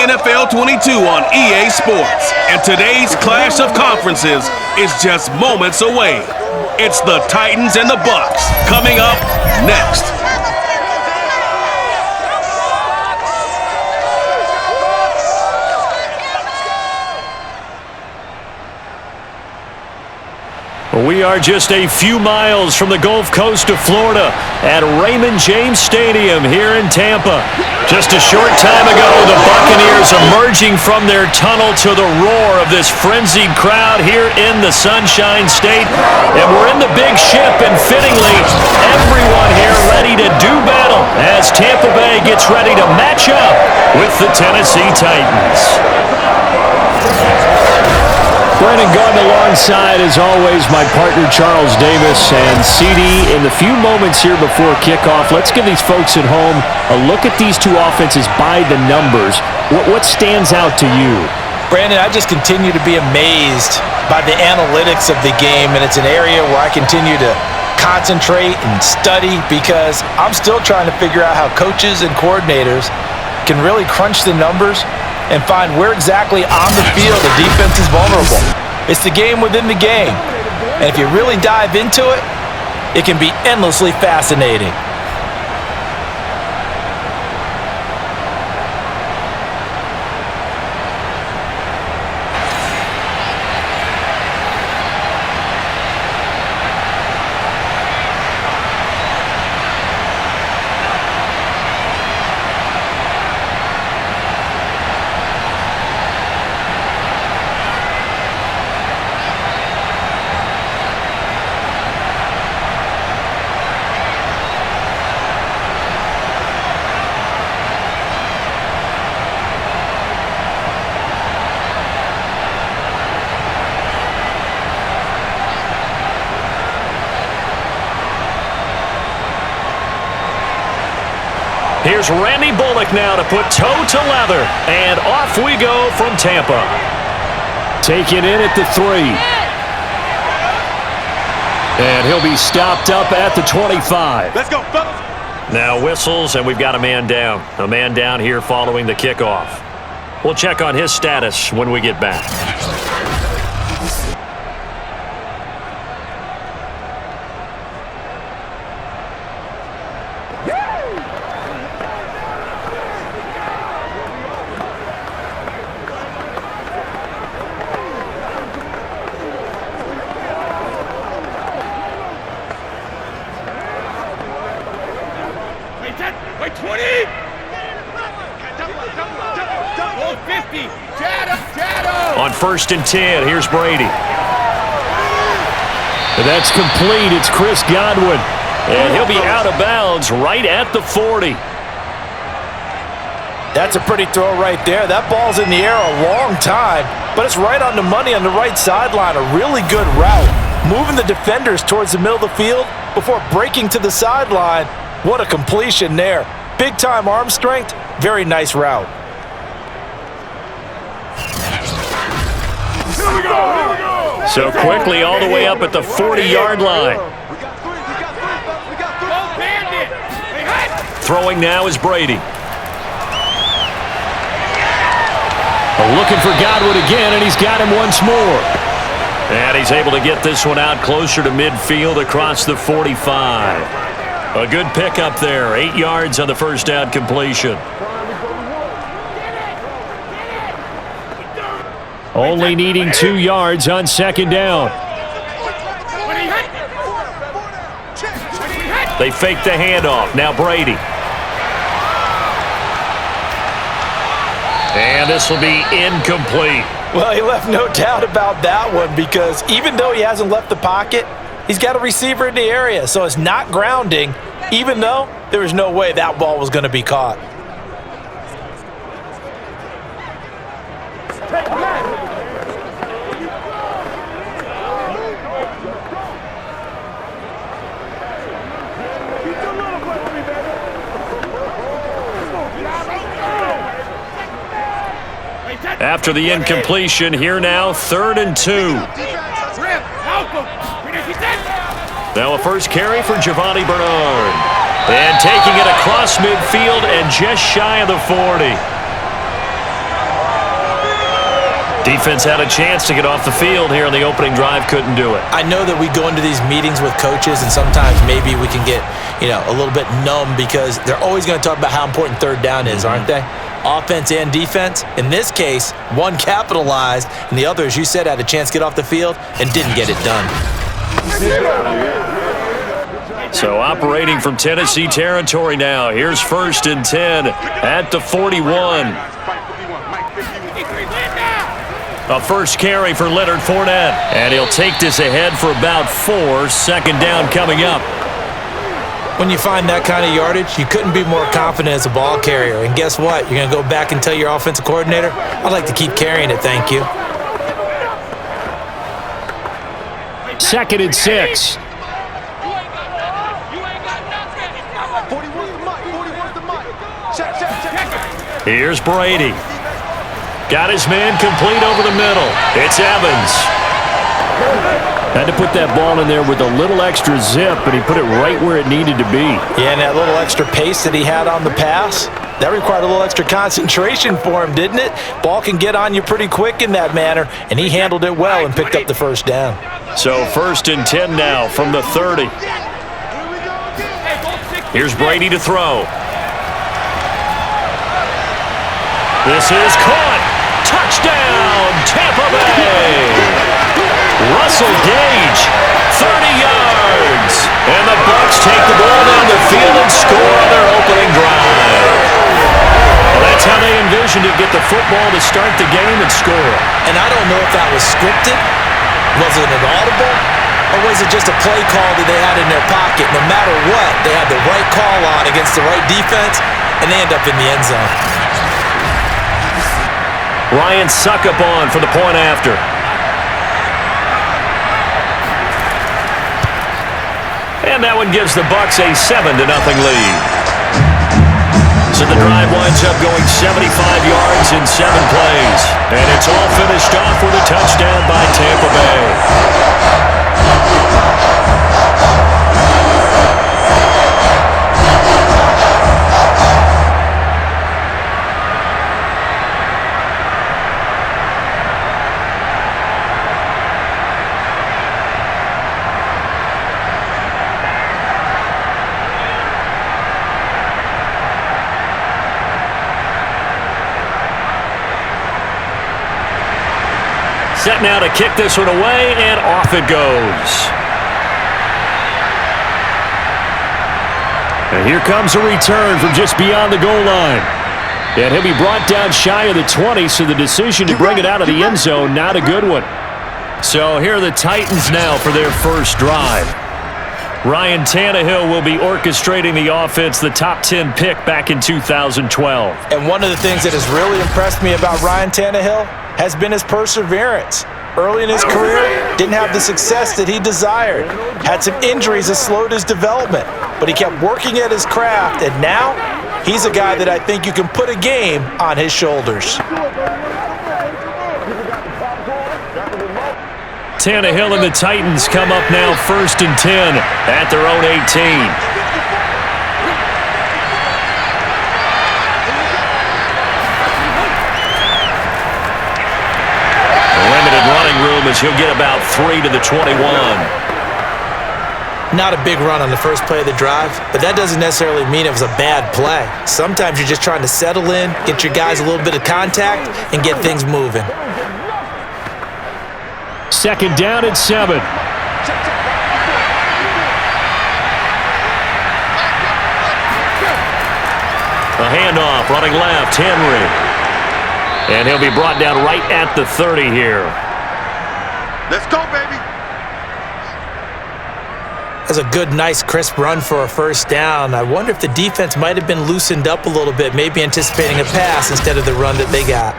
NFL 22 on EA Sports. And today's clash of conferences is just moments away. It's the Titans and the Bucks coming up next. We are just a few miles from the Gulf Coast of Florida at Raymond James Stadium here in Tampa. Just a short time ago, the Buccaneers emerging from their tunnel to the roar of this frenzied crowd here in the Sunshine State. And we're in the big ship, and fittingly, everyone here ready to do battle as Tampa Bay gets ready to match up with the Tennessee Titans. Brandon Gordon alongside, as always, my partner Charles Davis. And CD, in the few moments here before kickoff, let's give these folks at home a look at these two offenses by the numbers. What stands out to you? Brandon, I just continue to be amazed by the analytics of the game, and it's an area where I continue to concentrate and study because I'm still trying to figure out how coaches and coordinators can really crunch the numbers and find where exactly on the field the defense is vulnerable. It's the game within the game. And if you really dive into it, it can be endlessly fascinating. Here's Randy Bullock now to put toe to leather, and off we go from Tampa. Taken in at the 3. And he'll be stopped up at the 25. Let's go, fellas. Now whistles, and we've got a man down. A man down here following the kickoff. We'll check on his status when we get back. Wait, 20! 50! On 1st and 10, here's Brady. That's complete. It's Chris Godwin. And he'll be out of bounds right at the 40. That's a pretty throw right there. That ball's in the air a long time, but it's right on the money on the right sideline. A really good route. Moving the defenders towards the middle of the field before breaking to the sideline. What a completion there. Big-time arm strength. Very nice route. Here we go! So quickly all the way up at the 40-yard line. Throwing now is Brady. Looking for Godwin again, and he's got him once more. And he's able to get this one out closer to midfield across the 45. A good pickup there. 8 yards on the first down completion. Only needing 2 yards on second down. They fake the handoff. Now Brady. And this will be incomplete. Well, he left no doubt about that one because even though he hasn't left the pocket, he's got a receiver in the area, so it's not grounding, even though there was no way that ball was going to be caught. After the incompletion, here now, 3rd and 2. Now a first carry for Giovanni Bernard. And taking it across midfield and just shy of the 40. Defense had a chance to get off the field here on the opening drive, couldn't do it. I know that we go into these meetings with coaches, and sometimes maybe we can get, a little bit numb because they're always going to talk about how important third down is, aren't they? Offense and defense. In this case, one capitalized, and the other, as you said, had a chance to get off the field and didn't get it done. So operating from Tennessee territory now. Here's 1st and 10 at the 41. A first carry for Leonard Fournette. And he'll take this ahead for about 4. Second down coming up. When you find that kind of yardage, you couldn't be more confident as a ball carrier. And guess what? You're going to go back and tell your offensive coordinator, I'd like to keep carrying it, thank you. 2nd and 6. Here's Brady. Got his man complete over the middle. It's Evans. Had to put that ball in there with a little extra zip, but he put it right where it needed to be. Yeah, and that little extra pace that he had on the pass, that required a little extra concentration for him, didn't it? Ball can get on you pretty quick in that manner, and he handled it well and picked up the first down. So 1st and 10 now from the 30. Here's Brady to throw. This is caught. Touchdown, Tampa Bay. Russell Gage, 30 yards. And the Bucs take the ball down the field and score on their opening drive. Well, that's how they envisioned it, get the football to start the game and score. And I don't know if that was scripted. Was it an audible? Or was it just a play call that they had in their pocket? No matter what, they had the right call on against the right defense, and they end up in the end zone. Ryan Suckup on for the point after. And that one gives the Bucs a 7-0 lead. So the drive winds up going 75 yards in 7 plays. And it's all finished off with a touchdown by Tampa Bay. Set now to kick this one away, and off it goes. And here comes a return from just beyond the goal line. And he'll be brought down shy of the 20, so the decision to bring it out of the end zone, not a good one. So here are the Titans now for their first drive. Ryan Tannehill will be orchestrating the offense, the top 10 pick back in 2012. And one of the things that has really impressed me about Ryan Tannehill has been his perseverance. Early in his career, didn't have the success that he desired. Had some injuries that slowed his development, but he kept working at his craft, and now he's a guy that I think you can put a game on his shoulders. Tannehill and the Titans come up now 1st and 10 at their own 18. Room as he'll get about 3 to the 21. Not a big run on the first play of the drive, but that doesn't necessarily mean it was a bad play. Sometimes you're just trying to settle in, get your guys a little bit of contact, and get things moving. 2nd down and 7. A handoff, running left, Henry. And he'll be brought down right at the 30 here. Let's go, baby. That's a good, nice, crisp run for a first down. I wonder if the defense might have been loosened up a little bit, maybe anticipating a pass instead of the run that they got.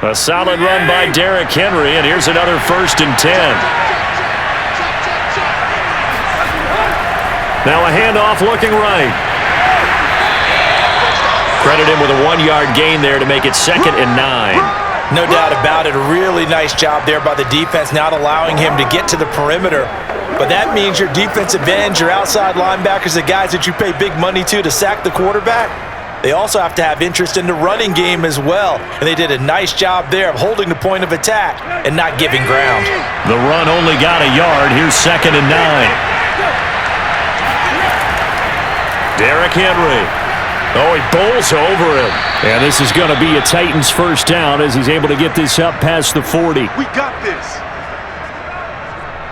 A solid run by Derrick Henry, and here's another 1st and 10. Now a handoff looking right. Credit him with a 1-yard gain there to make it 2nd and 9. No doubt about it. A really nice job there by the defense, not allowing him to get to the perimeter. But that means your defensive ends, your outside linebackers, the guys that you pay big money to sack the quarterback, they also have to have interest in the running game as well. And they did a nice job there of holding the point of attack and not giving ground. The run only got a yard. Here's 2nd and 9. Derrick Henry. Oh, he bowls over him. And this is going to be a Titans first down as he's able to get this up past the 40. We got this.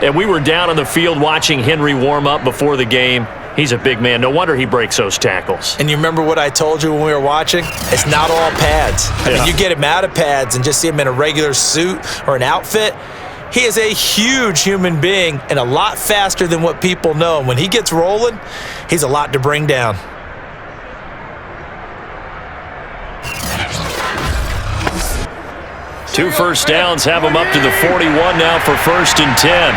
And we were down on the field watching Henry warm up before the game. He's a big man. No wonder he breaks those tackles. And you remember what I told you when we were watching? It's not all pads. I mean, you get him out of pads and just see him in a regular suit or an outfit. He is a huge human being and a lot faster than what people know. And when he gets rolling, he's a lot to bring down. Two first downs have him up to the 41 now for 1st and 10.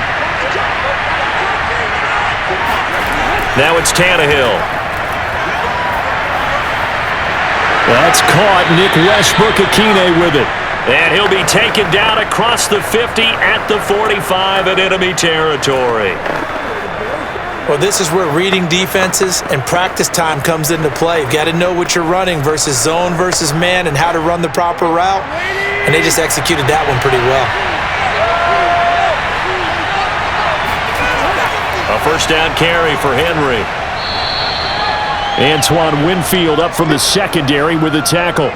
Now it's Tannehill. That's caught. Nick Westbrook-Akine with it. And he'll be taken down across the 50 at the 45 in enemy territory. Well, this is where reading defenses and practice time comes into play. You've got to know what you're running versus zone versus man and how to run the proper route. And they just executed that one pretty well. A first down carry for Henry. Antoine Winfield up from the secondary with a tackle.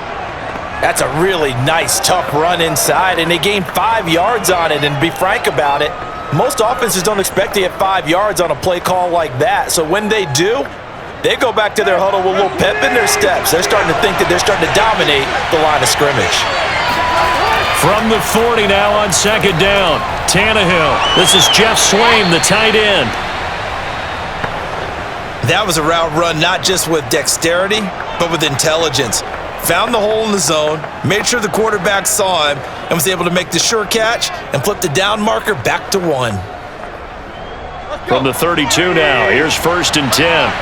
That's a really nice, tough run inside, and they gained 5 yards on it. And to be frank about it, most offenses don't expect to get 5 yards on a play call like that. So when they do, they go back to their huddle with a little pep in their steps. They're starting to think that they're starting to dominate the line of scrimmage. From the 40 now on 2nd down, Tannehill. This is Jeff Swaim, the tight end. That was a route run not just with dexterity, but with intelligence. Found the hole in the zone, made sure the quarterback saw him, and was able to make the sure catch and flip the down marker back to 1. From the 32 now, here's 1st and 10.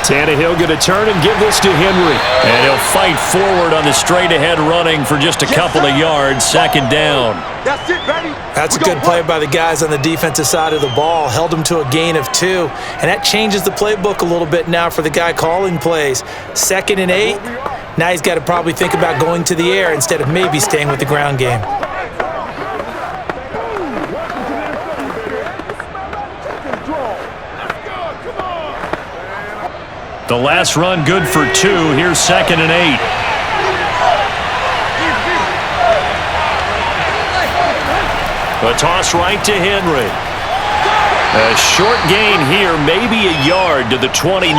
Tannehill going to turn and give this to Henry. And he'll fight forward on the straight-ahead running for just a couple of yards. 2nd down. That's it, baby. That's a good play by the guys on the defensive side of the ball. Held them to a gain of 2. And that changes the playbook a little bit now for the guy calling plays. 2nd and 8. Now he's got to probably think about going to the air instead of maybe staying with the ground game. The last run good for 2. Here's 2nd and 8. A toss right to Henry. A short gain here, maybe a yard to the 29.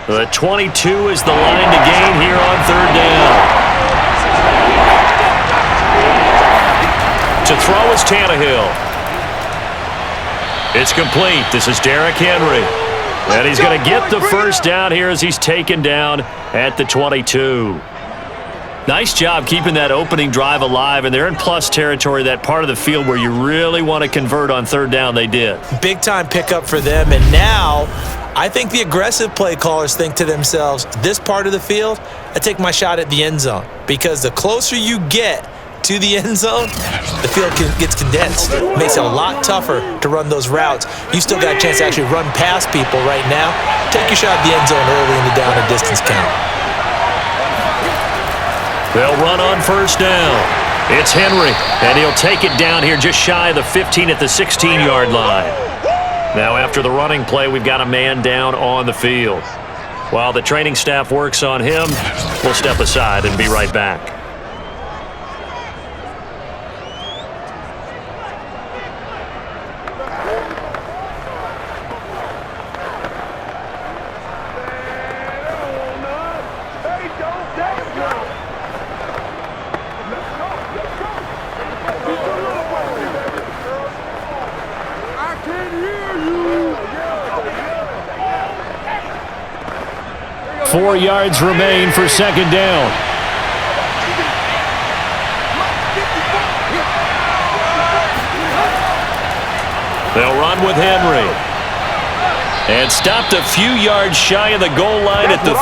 The 22 is the line to gain here on 3rd down. To throw is Tannehill. It's complete. This is Derrick Henry. And he's going to get the first down here as he's taken down at the 22. Nice job keeping that opening drive alive, and they're in plus territory, that part of the field where you really want to convert on 3rd down. They did. Big-time pickup for them, and now I think the aggressive play callers think to themselves, this part of the field, I take my shot at the end zone, because the closer you get to the end zone, the field gets condensed. It makes it a lot tougher to run those routes. You still got a chance to actually run past people right now. Take your shot at the end zone early in the down and distance count. They'll run on 1st down. It's Henry, and he'll take it down here just shy of the 15 at the 16-yard line. Now after the running play, we've got a man down on the field. While the training staff works on him, we'll step aside and be right back. 4 yards remain for second down. They'll run with Henry. And stopped a few yards shy of the goal line at the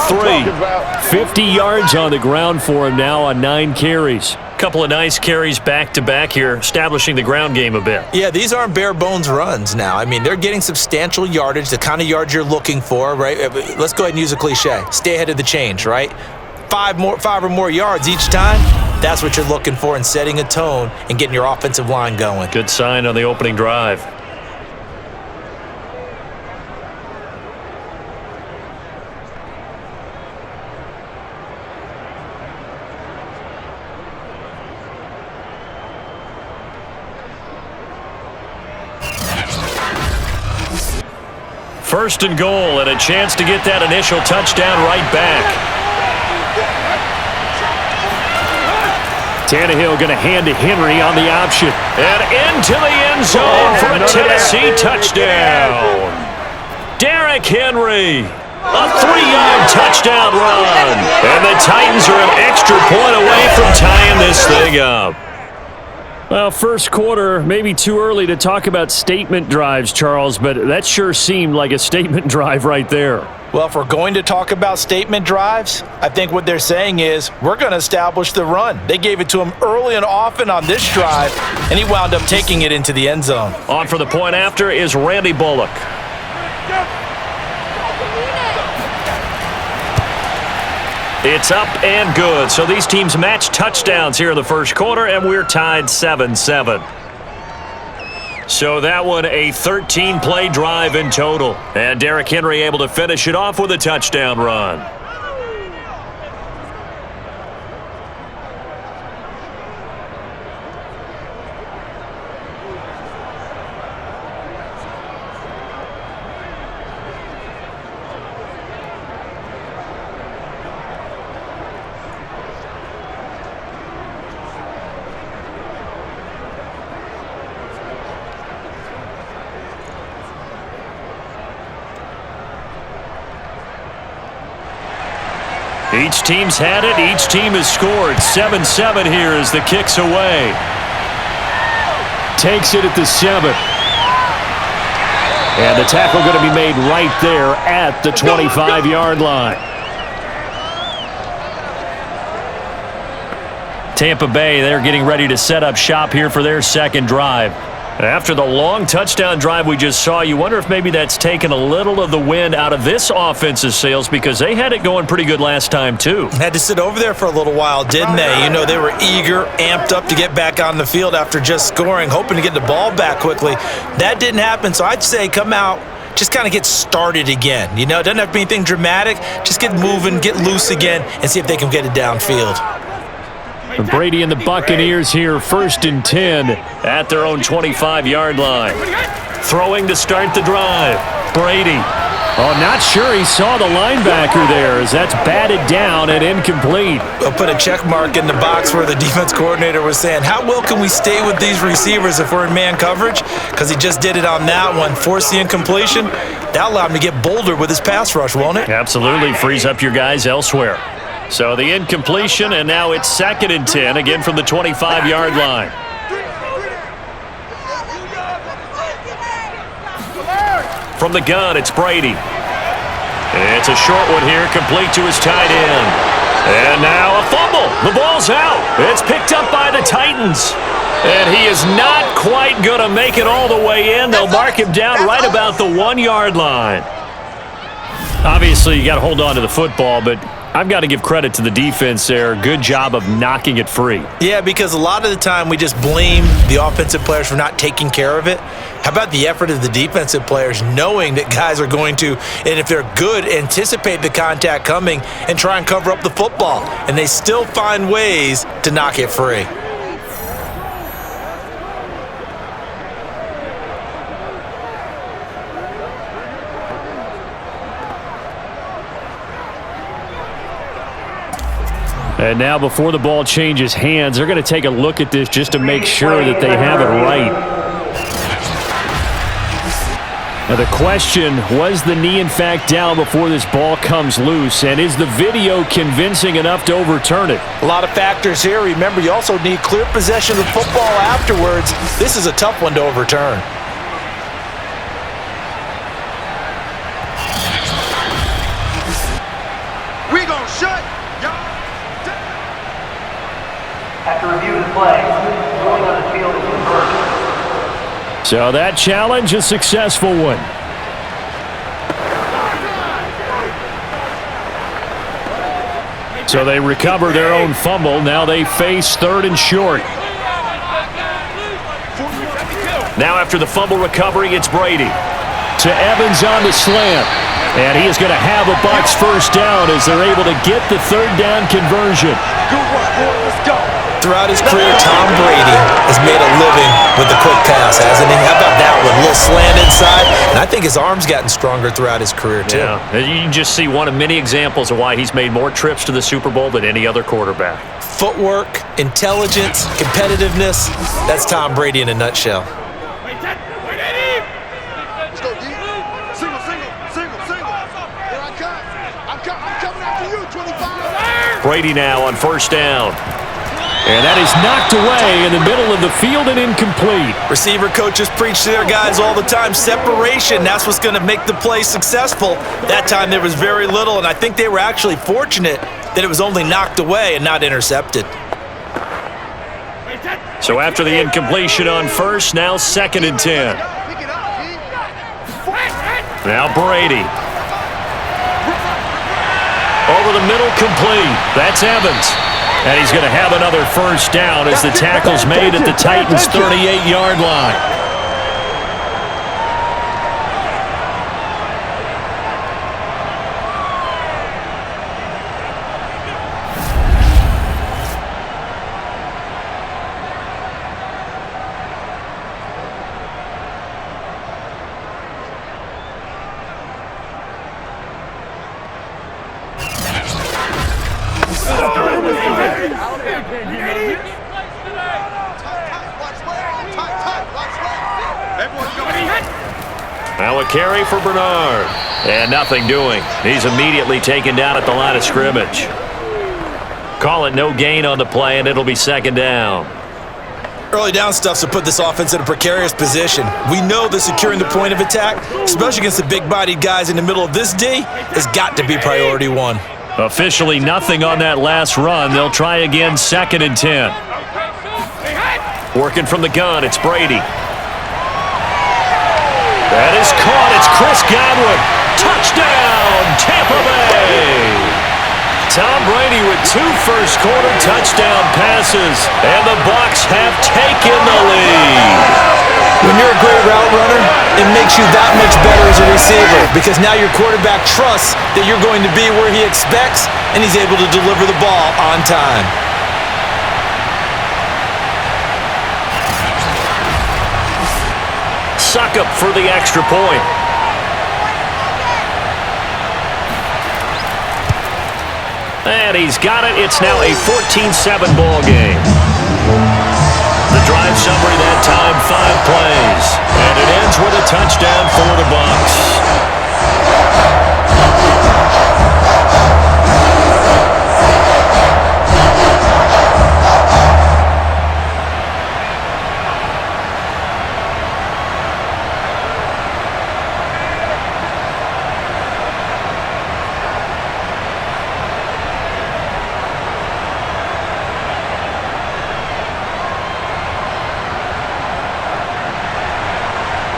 3. 50 yards on the ground for him now on 9 carries. Couple of nice carries back-to-back here, establishing the ground game a bit. Yeah, these aren't bare-bones runs now. I mean, they're getting substantial yardage, the kind of yards you're looking for, right? Let's go ahead and use a cliche. Stay ahead of the change, right? 5 or more yards each time. That's what you're looking for in setting a tone and getting your offensive line going. Good sign on the opening drive. First and goal, and a chance to get that initial touchdown right back. Tannehill going to hand to Henry on the option. And into the end zone for a Tennessee touchdown. Derrick Henry, a 3-yard touchdown run. And the Titans are an extra point away from tying this thing up. Well, first quarter, maybe too early to talk about statement drives, Charles, but that sure seemed like a statement drive right there. Well, if we're going to talk about statement drives, I think what they're saying is we're going to establish the run. They gave it to him early and often on this drive, and he wound up taking it into the end zone. On for the point after is Randy Bullock. It's up and good. So these teams match touchdowns here in the first quarter, and we're tied 7-7. So that one a 13-play drive in total. And Derrick Henry able to finish it off with a touchdown run. Each team's had it. Each team has scored. 7-7 here as the kick's away. Takes it at the 7. And the tackle going to be made right there at the 25-yard line. Tampa Bay, they're getting ready to set up shop here for their second drive. After the long touchdown drive we just saw, you wonder if maybe that's taken a little of the wind out of this offense's sails because they had it going pretty good last time too. Had to sit over there for a little while, didn't they? You know, they were eager, amped up to get back on the field after just scoring, hoping to get the ball back quickly. That didn't happen, so I'd say come out, just kind of get started again. You know, it doesn't have to be anything dramatic. Just get moving, get loose again, and see if they can get it downfield. Brady and the Buccaneers here, 1st and 10 at their own 25-yard line. Throwing to start the drive. Brady. Oh, not sure he saw the linebacker there as that's batted down and incomplete. We'll put a check mark in the box where the defense coordinator was saying, how well can we stay with these receivers if we're in man coverage? Because he just did it on that one, forced the incompletion. That allowed him to get bolder with his pass rush, won't it? Absolutely. Frees up your guys elsewhere. So the incompletion, and now it's 2nd and 10, again from the 25-yard line. From the gun, it's Brady. It's a short one here, complete to his tight end. And now a fumble. The ball's out. It's picked up by the Titans. And he is not quite going to make it all the way in. They'll mark him down right about the 1-yard line. Obviously, you got to hold on to the football, but I've got to give credit to the defense there. Good job of knocking it free. Yeah, because a lot of the time we just blame the offensive players for not taking care of it. How about the effort of the defensive players knowing that guys are going to, and if they're good, anticipate the contact coming and try and cover up the football. And they still find ways to knock it free. And now before the ball changes hands, they're going to take a look at this just to make sure that they have it right. Now the question, was the knee in fact down before this ball comes loose, and is the video convincing enough to overturn it? A lot of factors here. Remember, you also need clear possession of the football afterwards. This is a tough one to overturn. We gonna shut y'all down. After reviewing the play, going on the field is reversed. So that challenge, a successful one. So they recover their own fumble. Now they face 3rd and short. Now after the fumble recovery, it's Brady. To Evans on the slant. And he is going to have a Bucs first down as they're able to get the 3rd down conversion. Good work, boy. Let's go. Throughout his career, Tom Brady has made a living with the quick pass, hasn't he? How about that one? A little slant inside. And I think his arm's gotten stronger throughout his career, too. Yeah, you can just see one of many examples of why he's made more trips to the Super Bowl than any other quarterback. Footwork, intelligence, competitiveness. That's Tom Brady in a nutshell. Let's go, D. Single. Here I come. I'm coming after you, 25. Brady now on first down. And that is knocked away in the middle of the field and incomplete. Receiver coaches preach to their guys all the time. Separation, that's what's going to make the play successful. That time there was very little, and I think they were actually fortunate that it was only knocked away and not intercepted. So after the incompletion on first, now 2nd and 10. Pick it up, D. Now Brady. Over the middle, complete. That's Evans. And he's going to have another first down as the tackle's made at the Titans' 38-yard line. Now a carry for Bernard. And nothing doing. He's immediately taken down at the line of scrimmage. Call it no gain on the play, and it'll be 2nd down. Early down stuff's to put this offense in a precarious position. We know that securing the point of attack, especially against the big-bodied guys in the middle of this D, has got to be priority 1. Officially nothing on that last run. They'll try again, 2nd and 10. Working from the gun, it's Brady. That is caught. It's Chris Godwin. Touchdown, Tampa Bay. Tom Brady with 2 first-quarter touchdown passes, and the Bucs have taken the lead. When you're a great route runner, it makes you that much better as a receiver because now your quarterback trusts that you're going to be where he expects, and he's able to deliver the ball on time. Suck up for the extra point. And he's got it. It's now a 14-7 ball game. The drive summary that time, 5 plays. And it ends with a touchdown for the Bucs.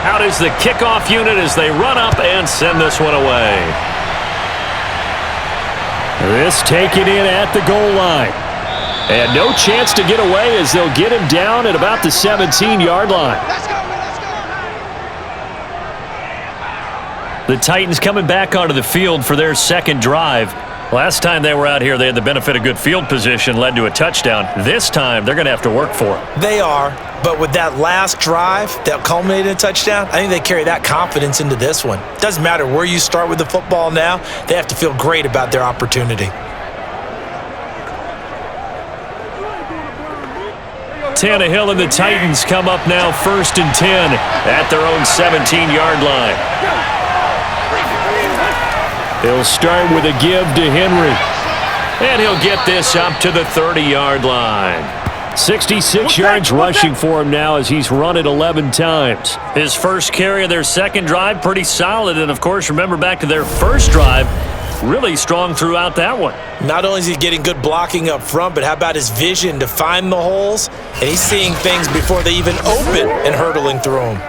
Out is the kickoff unit as they run up and send this one away. This taken in at the goal line. And no chance to get away as they'll get him down at about the 17-yard line. The Titans coming back onto the field for their 2nd drive. Last time they were out here, they had the benefit of good field position, led to a touchdown. This time, they're going to have to work for it. They are, but with that last drive that culminated in a touchdown, I think they carry that confidence into this one. Doesn't matter where you start with the football now, they have to feel great about their opportunity. Tannehill and the Titans come up now 1st and 10 at their own 17-yard line. He'll start with a give to Henry. And he'll get this up to the 30-yard line. 66 yards rushing for him now as he's run it 11 times. His first carry of their second drive, pretty solid. And, of course, remember back to their first drive, really strong throughout that one. Not only is he getting good blocking up front, but how about his vision to find the holes? And he's seeing things before they even open and hurtling through them.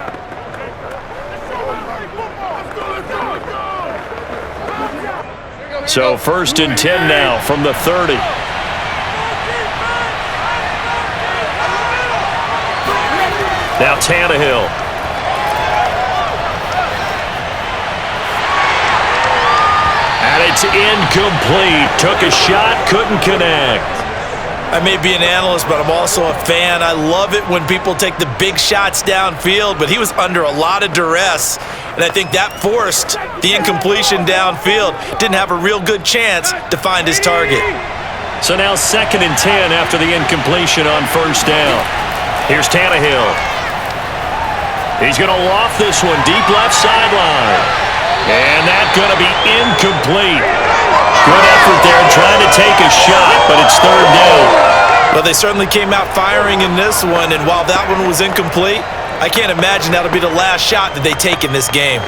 So 1st and 10 now from the 30. Now Tannehill. And it's incomplete. Took a shot, couldn't connect. I may be an analyst, but I'm also a fan. I love it when people take the big shots downfield, but he was under a lot of duress, and I think that forced the incompletion downfield. Didn't have a real good chance to find his target. So now 2nd and 10 after the incompletion on 1st down. Here's Tannehill. He's going to loft this one deep left sideline. And that's going to be incomplete. Good effort there trying to take a shot, but it's 3rd down. Well, they certainly came out firing in this one, and while that one was incomplete, I can't imagine that'll be the last shot that they take in this game.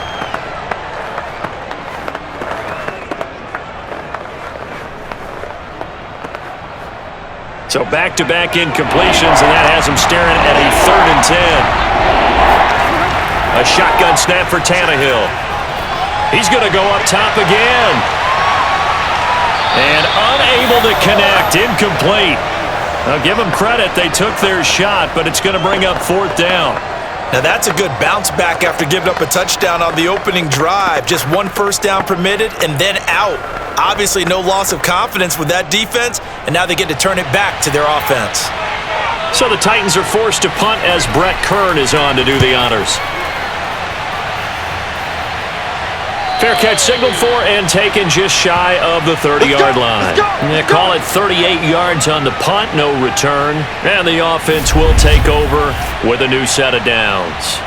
So back-to-back incompletions, and that has him staring at a 3rd and 10. A shotgun snap for Tannehill. He's going to go up top again. And unable to connect, incomplete. Now give them credit, they took their shot, but it's going to bring up 4th down. Now that's a good bounce back after giving up a touchdown on the opening drive. Just 1 first down permitted and then out. Obviously no loss of confidence with that defense, and now they get to turn it back to their offense. So the Titans are forced to punt as Brett Kern is on to do the honors. Fair catch signaled for and taken just shy of the 30-yard line. They call it 38 yards on the punt, no return. And the offense will take over with a new set of downs.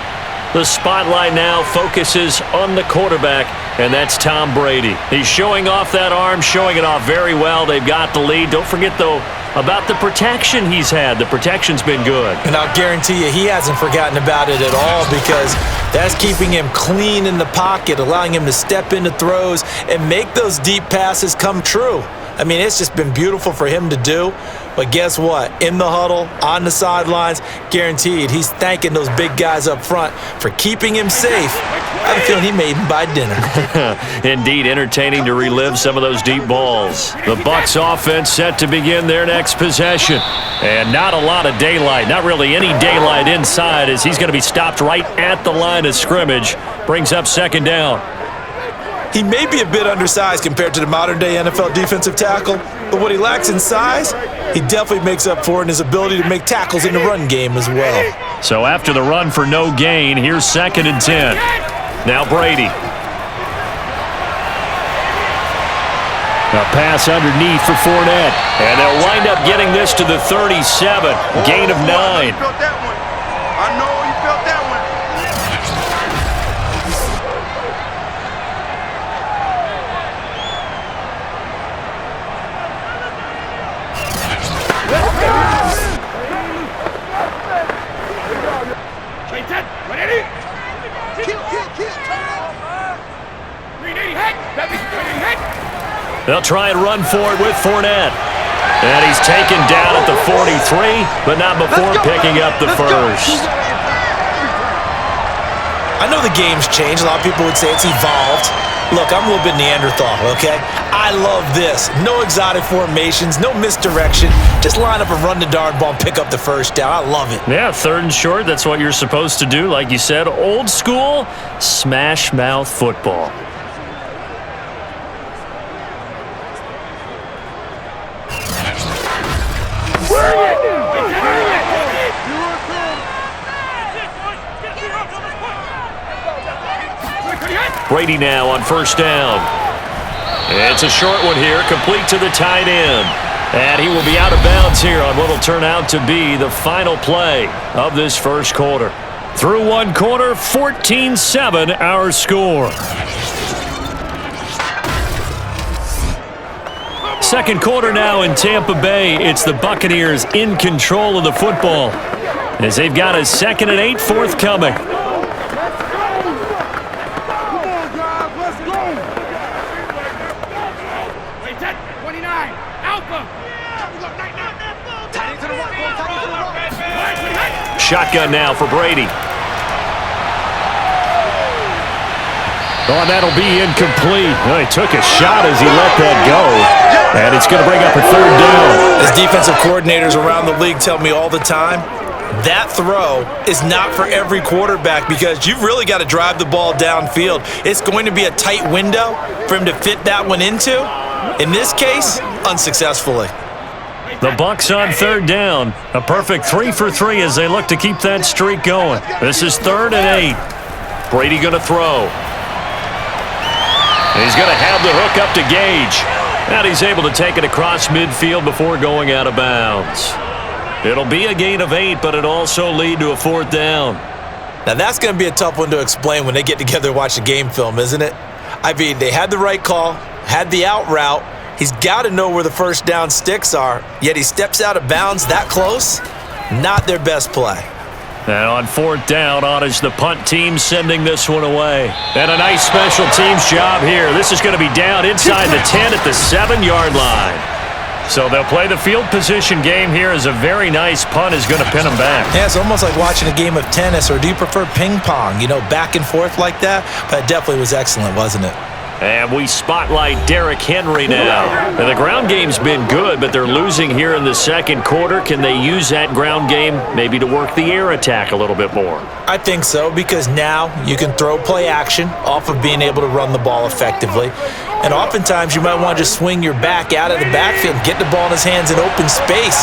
The spotlight now focuses on the quarterback, and that's Tom Brady. He's showing off that arm, showing it off very well. They've got the lead. Don't forget, though, about the protection he's had. The protection's been good. And I'll guarantee you he hasn't forgotten about it at all, because that's keeping him clean in the pocket, allowing him to step into throws and make those deep passes come true. I mean, it's just been beautiful for him to do. But guess what? In the huddle, on the sidelines, guaranteed he's thanking those big guys up front for keeping him safe. I have a feeling he made him buy dinner. Indeed, entertaining to relive some of those deep balls. The BUCS offense set to begin their next possession. And not a lot of daylight, not really any daylight inside, as he's going to be stopped right at the line of scrimmage. Brings up 2nd down. He may be a bit undersized compared to the modern-day NFL defensive tackle, but what he lacks in size, he definitely makes up for in his ability to make tackles in the run game as well. So after the run for no gain, here's 2nd and 10. Now Brady. A pass underneath for Fournette. And they'll wind up getting this to the 37. Gain of 9. I know you felt that one. They'll try and run for it with Fournette. And he's taken down at the 43, but not before picking up the first. I know the game's changed. A lot of people would say it's evolved. Look, I'm a little bit Neanderthal, okay? I love this. No exotic formations, no misdirection. Just line up and run the darn ball and pick up the first down. I love it. Yeah, 3rd and short, that's what you're supposed to do. Like you said, old school, smash mouth football. Brady now on 1st down. It's a short one here, complete to the tight end. And he will be out of bounds here on what will turn out to be the final play of this first quarter. Through one quarter, 14-7 our score. Second quarter now in Tampa Bay. It's the Buccaneers in control of the football as they've got a 2nd and 8 forthcoming. Shotgun now for Brady. Oh, that'll be incomplete. Well, he took a shot as he let that go. And it's going to bring up a 3rd down. As defensive coordinators around the league tell me all the time, that throw is not for every quarterback because you've really got to drive the ball downfield. It's going to be a tight window for him to fit that one into. In this case, unsuccessfully. The Bucs on 3rd down. A perfect 3 for 3 as they look to keep that streak going. This is 3rd and 8. Brady going to throw. He's going to have the hook up to Gage. And he's able to take it across midfield before going out of bounds. It'll be a gain of 8, but it'll also lead to a 4th down. Now that's going to be a tough one to explain when they get together and watch the game film, isn't it? I mean, they had the right call, had the out route. He's got to know where the first down sticks are, yet he steps out of bounds that close. Not their best play. And on 4th down, on is the punt team sending this one away. And a nice special teams job here. This is going to be down inside the 10 at the 7-yard line. So they'll play the field position game here as a very nice punt is going to pin them back. Yeah, it's almost like watching a game of tennis, or do you prefer ping pong? You know, back and forth like that? But it definitely was excellent, wasn't it? And we spotlight Derrick Henry now. And the ground game's been good, but they're losing here in the second quarter. Can they use that ground game maybe to work the air attack a little bit more? I think so, because now you can throw play action off of being able to run the ball effectively. And oftentimes you might want to just swing your back out of the backfield and get the ball in his hands in open space.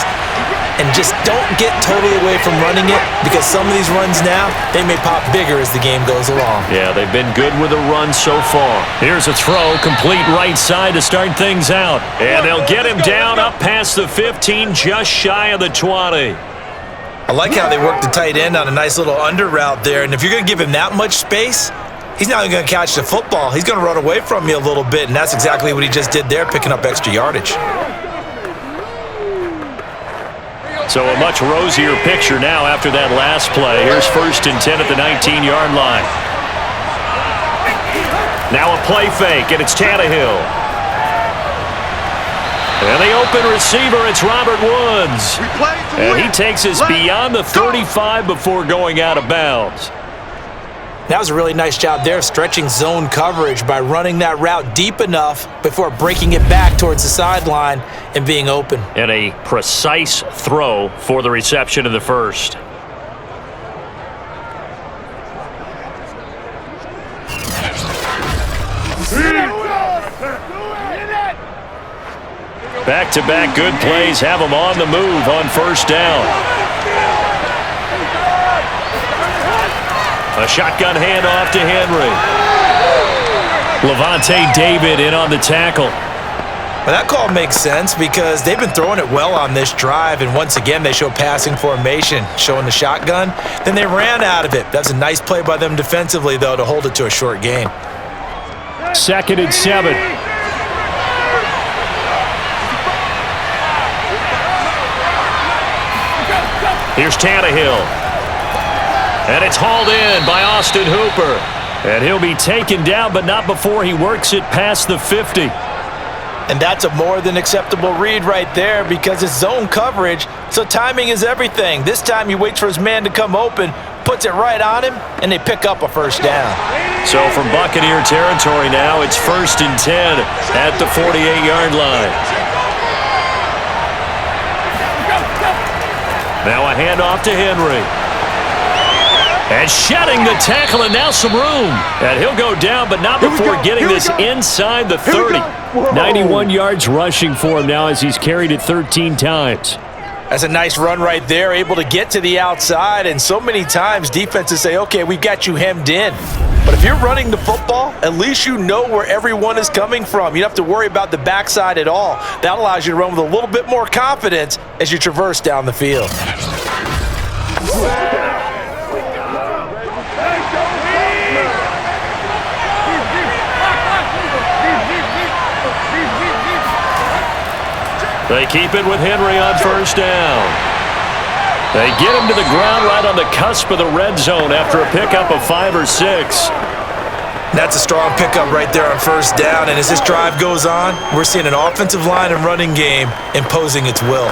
And just don't get totally away from running it, because some of these runs now, they may pop bigger as the game goes along. Yeah, they've been good with a run so far. Here's a throw, complete right side to start things out. And they'll get him down up past the 15, just shy of the 20. I like how they work the tight end on a nice little under route there. And if you're going to give him that much space, he's not going to catch the football. He's going to run away from you a little bit, and that's exactly what he just did there, picking up extra yardage. So a much rosier picture now after that last play. Here's 1st and 10 at the 19-yard line. Now a play fake, and it's Tannehill. And the open receiver, it's Robert Woods. And he takes us beyond the 35 before going out of bounds. That was a really nice job there, stretching zone coverage by running that route deep enough before breaking it back towards the sideline and being open. And a precise throw for the reception in the first. Back-to-back good plays have them on the move on 1st down. A shotgun handoff to Henry. Levante David in on the tackle. Well, that call makes sense because they've been throwing it well on this drive, and once again they show passing formation, showing the shotgun. Then they ran out of it. That's a nice play by them defensively, though, to hold it to a short gain. 2nd and 7. Here's Tannehill. And it's hauled in by Austin Hooper. And he'll be taken down, but not before he works it past the 50. And that's a more than acceptable read right there because it's zone coverage, so timing is everything. This time he waits for his man to come open, puts it right on him, and they pick up a 1st down. So from Buccaneer territory now, it's 1st and 10 at the 48-yard line. Now a handoff to Henry. And shedding the tackle, and now some room. And he'll go down, but not before getting this inside the 30. 91 yards rushing for him now as he's carried it 13 times. That's a nice run right there, able to get to the outside. And so many times defenses say, okay, we've got you hemmed in. But if you're running the football, at least you know where everyone is coming from. You don't have to worry about the backside at all. That allows you to run with a little bit more confidence as you traverse down the field. They keep it with Henry on first down. They get him to the ground right on the cusp of the red zone after a pickup of 5 or 6. That's a strong pickup right there on first down, and as this drive goes on, we're seeing an offensive line and running game imposing its will.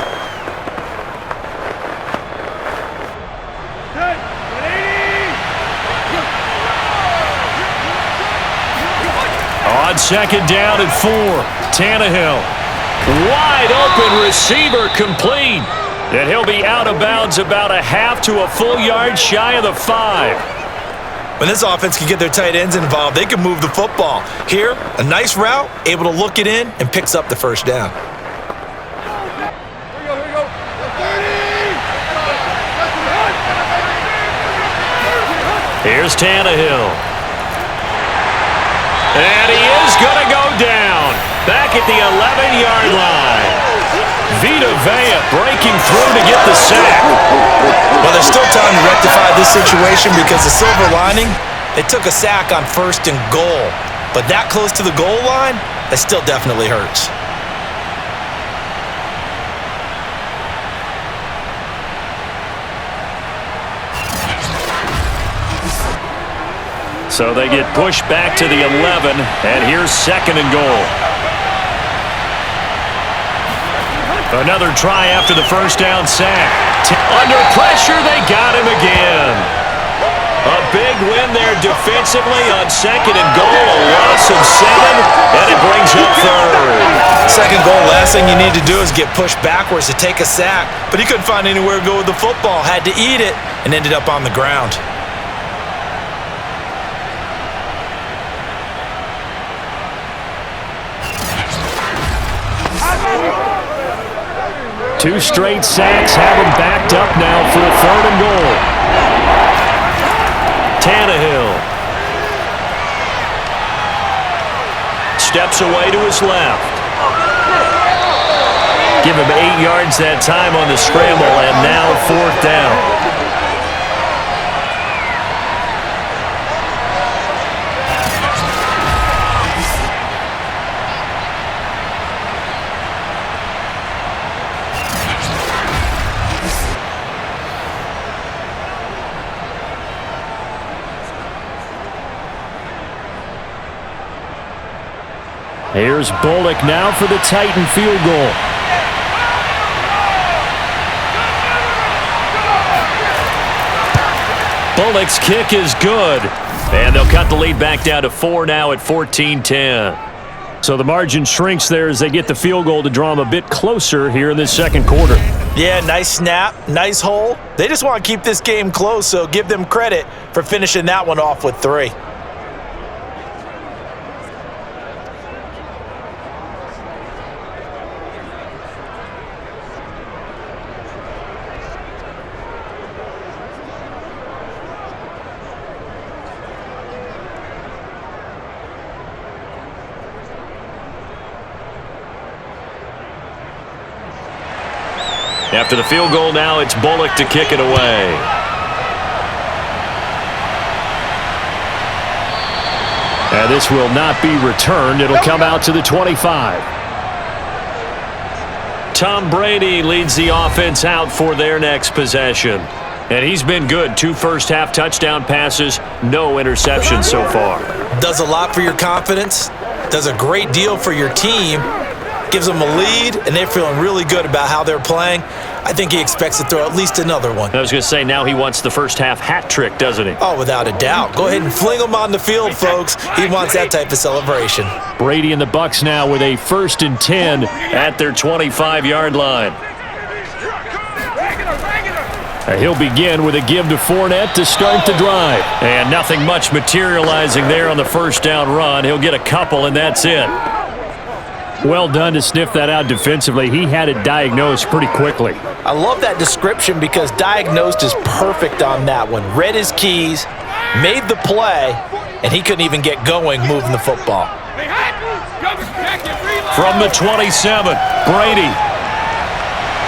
On second down and 4, Tannehill. Wide open receiver complete. And he'll be out of bounds about a half to a full yard shy of the 5. When this offense can get their tight ends involved, they can move the football. Here, a nice route, able to look it in, and picks up the first down. Here's Tannehill. And he is going to go down. Back at the 11-yard line. Vita Vea breaking through to get the sack. Well, there's still time to rectify this situation because the silver lining, they took a sack on first and goal. But that close to the goal line, that still definitely hurts. So they get pushed back to the 11, and here's second and goal. Another try after the first down sack. Under pressure, they got him again. A big win there defensively on second and goal. A loss of 7, and it brings up third. Second goal, last thing you need to do is get pushed backwards to take a sack. But he couldn't find anywhere to go with the football. Had to eat it and ended up on the ground. Two straight sacks have him backed up now for a third and goal. Tannehill steps away to his left. Give him 8 yards that time on the scramble, and now fourth down. Here's Bullock now for the Titan field goal. Bullock's kick is good. And they'll cut the lead back down to 4 now at 14-10. So the margin shrinks there as they get the field goal to draw them a bit closer here in this second quarter. Yeah, nice snap, nice hold. They just want to keep this game close, so give them credit for finishing that one off with 3. After the field goal now, it's Bullock to kick it away. And this will not be returned. It'll come out to the 25. Tom Brady leads the offense out for their next possession. And he's been good. 2 first-half touchdown passes, no interceptions so far. Does a lot for your confidence. Does a great deal for your team. Gives them a lead, and they're feeling really good about how they're playing. I think he expects to throw at least another one. I was going to say, now he wants the first-half hat trick, doesn't he? Oh, without a doubt. Go ahead and fling him on the field, folks. He wants that type of celebration. Brady and the Bucs now with a 1st and 10 at their 25-yard line. He'll begin with a give to Fournette to start the drive. And nothing much materializing there on the first down run. He'll get a couple, and that's it. Well done to sniff that out defensively. He had it diagnosed pretty quickly. I love that description because diagnosed is perfect on that one. Read his keys, made the play, and he couldn't even get going moving the football. From the 27, Brady.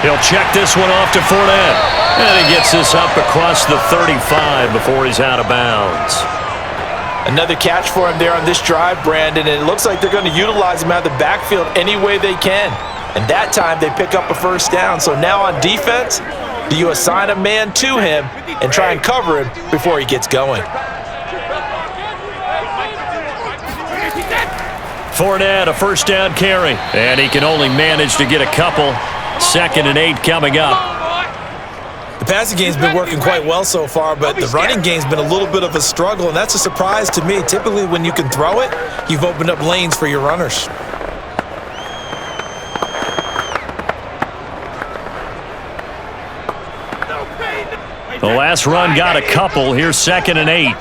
He'll check this one off to Fournette. And he gets this up across the 35 before he's out of bounds. Another catch for him there on this drive, Brandon, and it looks like they're going to utilize him out of the backfield any way they can. And that time they pick up a first down. So now on defense, do you assign a man to him and try and cover him before he gets going? Fournette, a first down carry. And he can only manage to get a couple. 2nd and 8 coming up. The passing game's been working quite well so far, but the running game's been a little bit of a struggle, and that's a surprise to me. Typically, when you can throw it, you've opened up lanes for your runners. The last run got a couple. Here's 2nd and 8.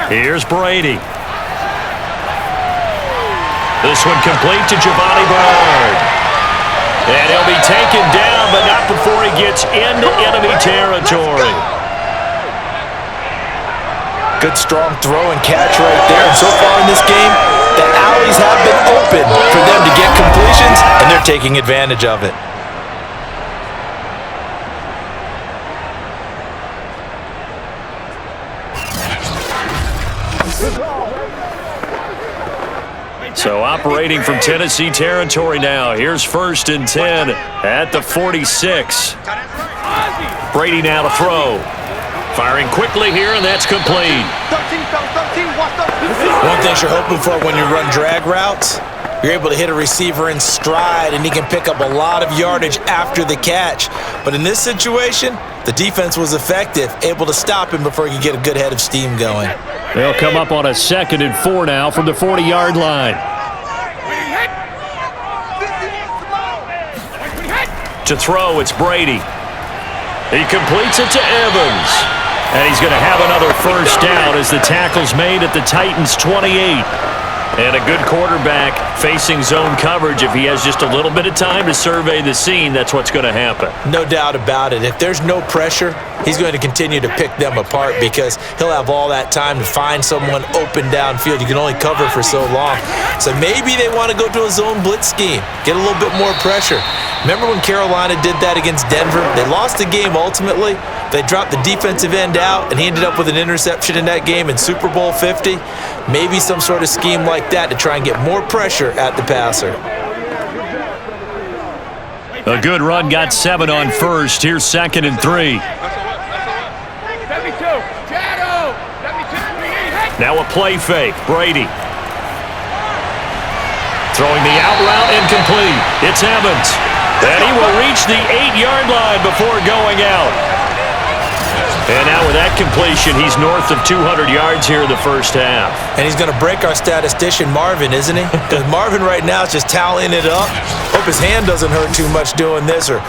Here's Brady. This one complete to Giovanni Bernard. And he'll be taken down, but not before he gets into enemy territory. Good strong throw and catch right there. And so far in this game, the alleys have been open for them to get completions, and they're taking advantage of it. So operating from Tennessee territory now. Here's 1st and 10 at the 46. Brady now to throw. Firing quickly here, and that's complete. One thing you're hoping for when you run drag routes, you're able to hit a receiver in stride, and he can pick up a lot of yardage after the catch. But in this situation, the defense was effective, able to stop him before he could get a good head of steam going. They'll come up on a 2nd and 4 now from the 40-yard line. To throw, it's Brady. He completes it to Evans. And he's going to have another first down as the tackle's made at the Titans' 28. And a good quarterback facing zone coverage. If he has just a little bit of time to survey the scene, that's what's going to happen. No doubt about it. If there's no pressure, he's going to continue to pick them apart because he'll have all that time to find someone open downfield. You can only cover for so long. So maybe they want to go to a zone blitz scheme, get a little bit more pressure. Remember when Carolina did that against Denver? They lost the game ultimately. They dropped the defensive end out, and he ended up with an interception in that game in Super Bowl 50. Maybe some sort of scheme like that to try and get more pressure at the passer. A good run, got 7 on first. Here's 2nd and 3. Now a play fake. Brady. Throwing the out route incomplete. It's Evans. And he will reach the 8-yard line before going out. And now with that completion, he's north of 200 yards here in the first half. And he's going to break our statistician, Marvin, isn't he? Because Marvin right now is just tallying it up. Hope his hand doesn't hurt too much doing this or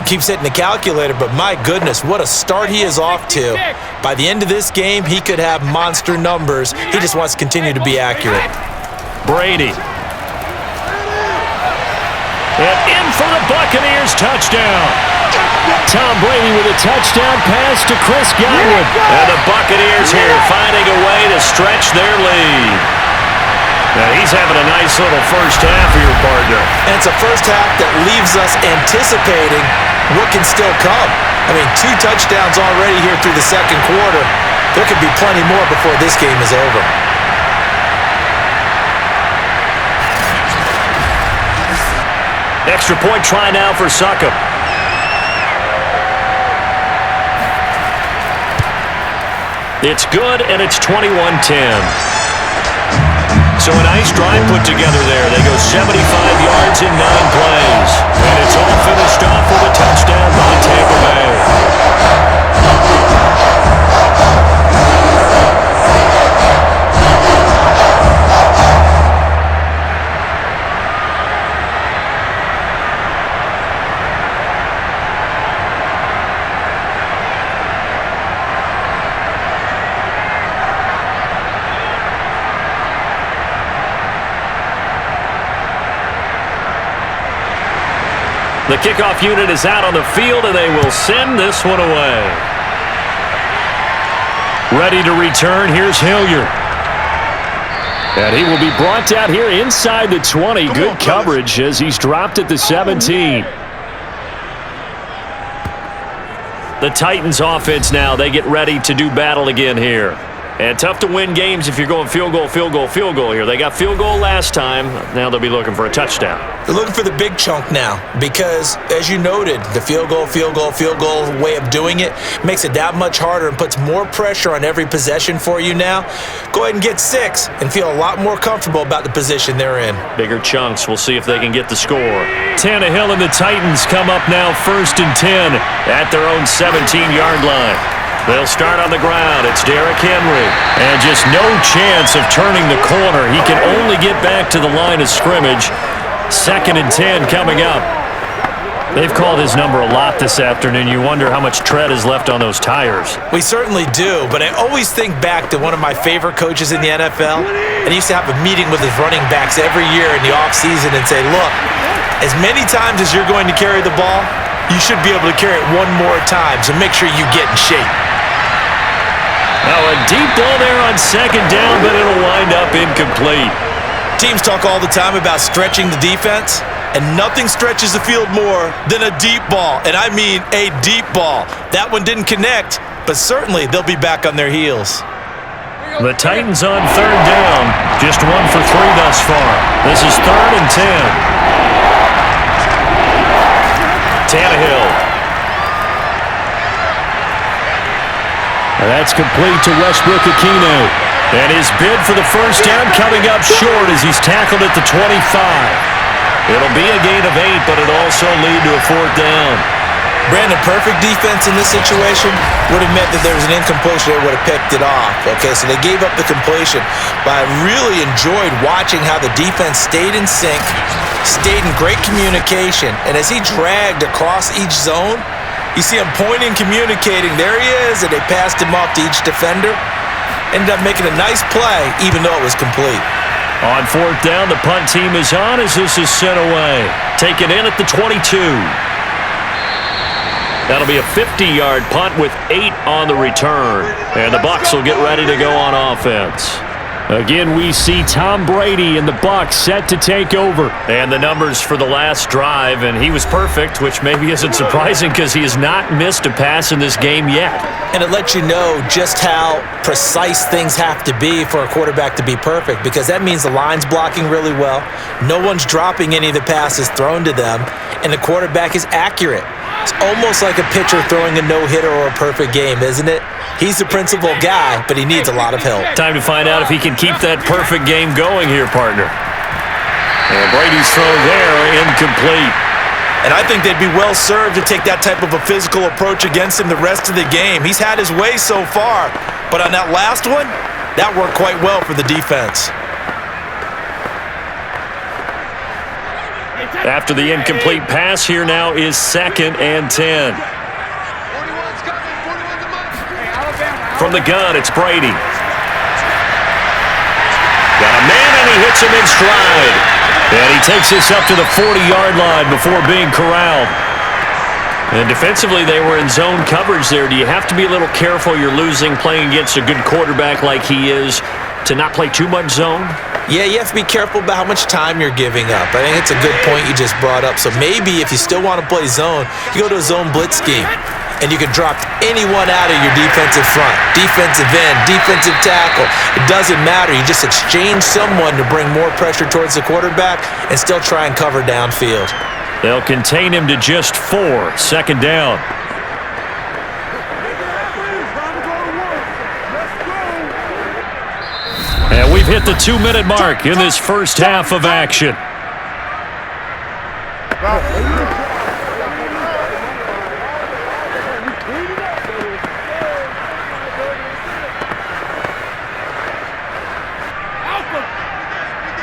keeps hitting the calculator. But my goodness, what a start he is off to. By the end of this game, he could have monster numbers. He just wants to continue to be accurate. Brady. And in for the Buccaneers, touchdown. Tom Brady with a touchdown pass to Chris Godwin. And the Buccaneers here finding a way to stretch their lead. Now he's having a nice little first half of your partner. And it's a first half that leaves us anticipating what can still come. I mean, 2 touchdowns already here through the second quarter. There could be plenty more before this game is over. Extra point try now for Succop. It's good, and it's 21-10. So a nice drive put together there. They go 75 yards in 9 plays. And it's all finished off with a touchdown by Tampa Bay. The kickoff unit is out on the field, and they will send this one away. Ready to return, here's Hilliard. And he will be brought down here inside the 20. Good coverage as he's dropped at the 17. The Titans offense now, they get ready to do battle again here. And tough to win games if you're going field goal, field goal, field goal here. They got field goal last time. Now they'll be looking for a touchdown. They're looking for the big chunk now because, as you noted, the field goal way of doing it makes it that much harder and puts more pressure on every possession for you now. Go ahead and get 6 and feel a lot more comfortable about the position they're in. Bigger chunks. We'll see if they can get the score. Tannehill and the Titans come up now 1st and 10 at their own 17-yard line. They'll start on the ground. It's Derrick Henry. And just no chance of turning the corner. He can only get back to the line of scrimmage. 2nd and 10 coming up. They've called his number a lot this afternoon. You wonder how much tread is left on those tires. We certainly do, but I always think back to one of my favorite coaches in the NFL, and he used to have a meeting with his running backs every year in the offseason and say, look, as many times as you're going to carry the ball, you should be able to carry it one more time, so make sure you get in shape. Now a deep ball there on 2nd down, but it'll wind up incomplete. Teams talk all the time about stretching the defense, and nothing stretches the field more than a deep ball, and I mean a deep ball. That one didn't connect, but certainly they'll be back on their heels. The Titans on 3rd down, just 1 for 3 thus far. This is 3rd and 10. Tannehill. That's complete to Westbrook-Ikhine. And his bid for the first down coming up short as he's tackled at the 25. It'll be a gain of 8, but it'll also lead to a 4th down. Brandon, perfect defense in this situation would have meant that there was an incompletion. They would have picked it off. Okay, so they gave up the completion. But I really enjoyed watching how the defense stayed in sync, stayed in great communication, and as he dragged across each zone, you see him pointing, communicating. There he is, and they passed him off to each defender. Ended up making a nice play, even though it was complete. On 4th down, the punt team is on as this is sent away. Taken in at the 22. That'll be a 50-yard punt with 8 on the return. And the Bucs will get ready to go on offense. Again, we see Tom Brady and the Bucs set to take over. And the numbers for the last drive, and he was perfect, which maybe isn't surprising because he has not missed a pass in this game yet. And it lets you know just how precise things have to be for a quarterback to be perfect, because that means the line's blocking really well, no one's dropping any of the passes thrown to them, and the quarterback is accurate. It's almost like a pitcher throwing a no-hitter or a perfect game, isn't it? He's the principal guy, but he needs a lot of help. Time to find out if he can keep that perfect game going here, partner. And Brady's throw there, incomplete. And I think they'd be well served to take that type of a physical approach against him the rest of the game. He's had his way so far, but on that last one, that worked quite well for the defense. After the incomplete pass, here now is 2nd and 10. From the gun, it's Brady. Got a man, and he hits him in stride. And he takes this up to the 40-yard line before being corralled. And defensively, they were in zone coverage there. Do you have to be a little careful? You're losing playing against a good quarterback like he is to not play too much zone? Yeah, you have to be careful about how much time you're giving up. I think it's a good point you just brought up. So maybe if you still want to play zone, you go to a zone blitz scheme. And you can drop anyone out of your defensive front, defensive end, defensive tackle. It doesn't matter. You just exchange someone to bring more pressure towards the quarterback and still try and cover downfield. They'll contain him to just 4, 2nd down. And we've hit the 2-minute mark in this first half of action.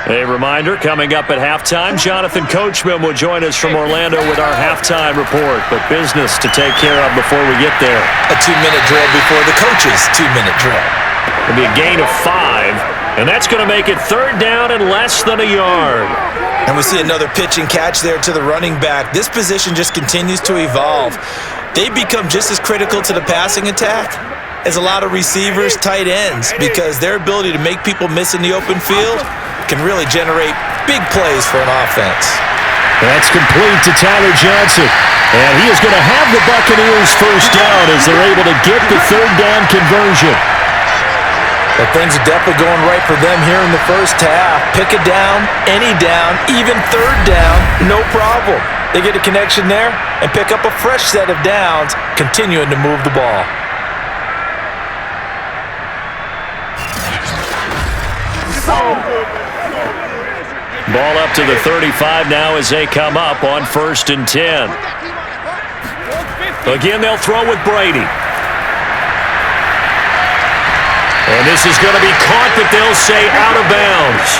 A reminder, coming up at halftime, Jonathan Coachman will join us from Orlando with our halftime report. But business to take care of before we get there. A 2-minute drill before the coach's 2-minute drill. It'll be a gain of 5, and that's going to make it 3rd down and less than a yard. And we see another pitch and catch there to the running back. This position just continues to evolve. They become just as critical to the passing attack as a lot of receivers, tight ends, because their ability to make people miss in the open field can really generate big plays for an offense. That's complete to Tyler Johnson. And he is going to have the Buccaneers first down as they're able to get the third down conversion. But things are definitely going right for them here in the first half. Pick a down, any down, even third down, no problem. They get a connection there and pick up a fresh set of downs, continuing to move the ball. Ball up to the 35 now as they come up on 1st and 10. Again, they'll throw with Brady. And this is going to be caught, but they'll say out of bounds.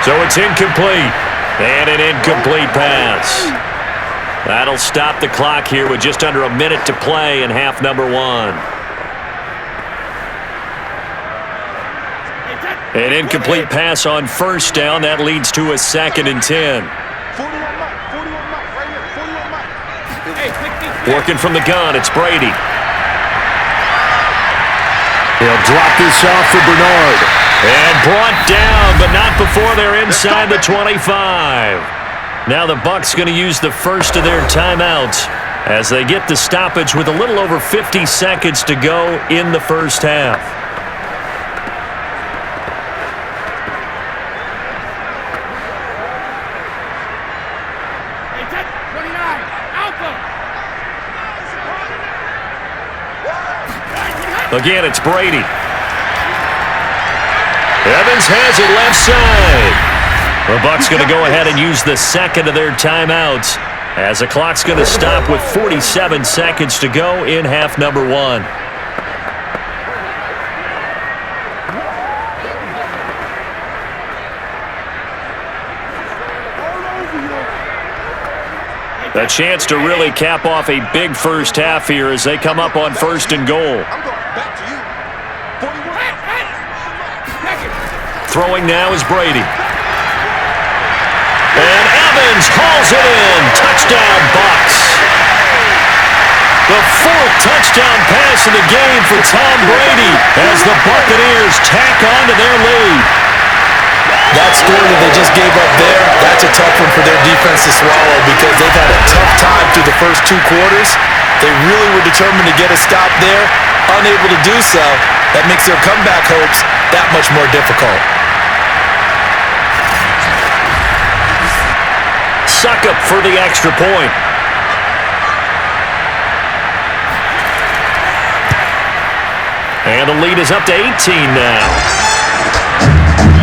So it's incomplete. And an incomplete pass. That'll stop the clock here with just under a minute to play in half number 1. An incomplete pass on first down. That leads to a 2nd and 10. Working from the gun, it's Brady. He'll drop this off for Bernard. And brought down, but not before they're inside the 25. Now the Bucs going to use the first of their timeouts as they get the stoppage with a little over 50 seconds to go in the first half. Again, it's Brady. Evans has it left side. The Bucs going to go ahead and use the second of their timeouts as the clock's going to stop with 47 seconds to go in half number 1. A chance to really cap off a big first half here as they come up on 1st and goal. Throwing now is Brady. And Evans hauls it in. Touchdown, Bucs. The 4th touchdown pass of the game for Tom Brady as the Buccaneers tack on to their lead. That score that they just gave up there, that's a tough one for their defense to swallow because they've had a tough time through the first 2 quarters. They really were determined to get a stop there. Unable to do so, that makes their comeback hopes that much more difficult. Succop for the extra point. And the lead is up to 18 now.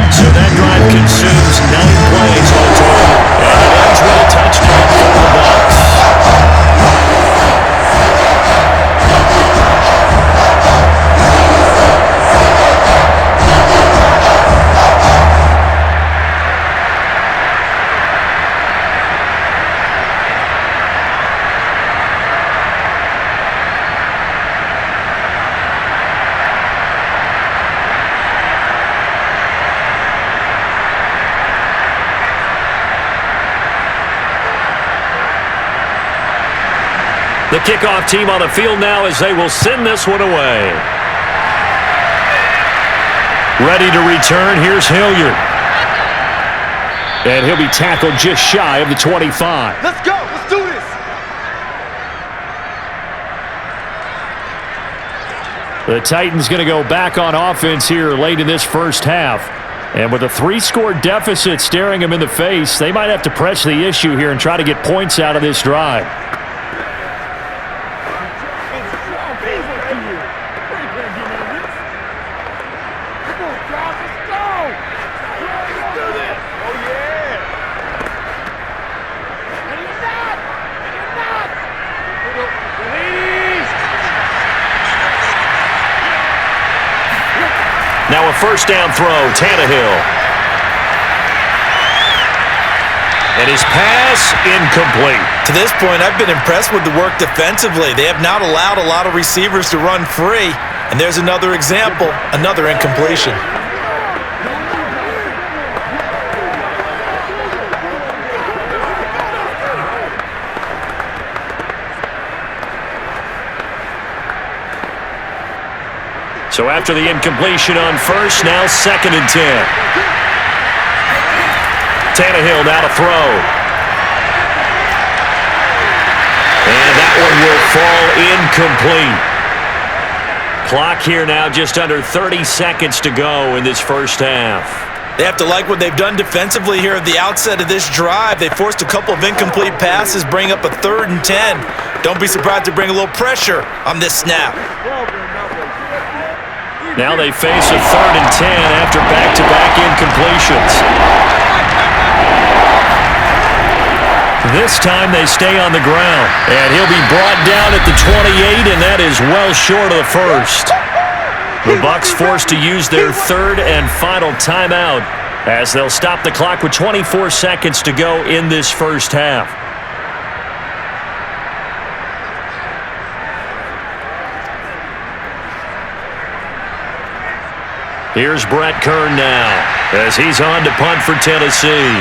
So that drive consumes 9 plays all total. And it ends with a touchdown for the Bucs. The kickoff team on the field now as they will send this one away. Ready to return, here's Hilliard. And he'll be tackled just shy of the 25. Let's go. Let's do this. The Titans going to go back on offense here late in this first half. And with a 3-score deficit staring them in the face, they might have to press the issue here and try to get points out of this drive. Now a first down throw, Tannehill. And his pass incomplete. To this point, I've been impressed with the work defensively. They have not allowed a lot of receivers to run free. And there's another example, another incompletion. So after the incompletion on first, now 2nd and 10. Tannehill now to throw. And that one will fall incomplete. Clock here now just under 30 seconds to go in this first half. They have to like what they've done defensively here at the outset of this drive. They forced a couple of incomplete passes, bring up a 3rd and 10. Don't be surprised to bring a little pressure on this snap. Now they face a 3rd and 10 after back-to-back incompletions. This time they stay on the ground, and he'll be brought down at the 28, and that is well short of the first. The Bucs forced to use their 3rd and final timeout as they'll stop the clock with 24 seconds to go in this first half. Here's Brett Kern now as he's on to punt for Tennessee.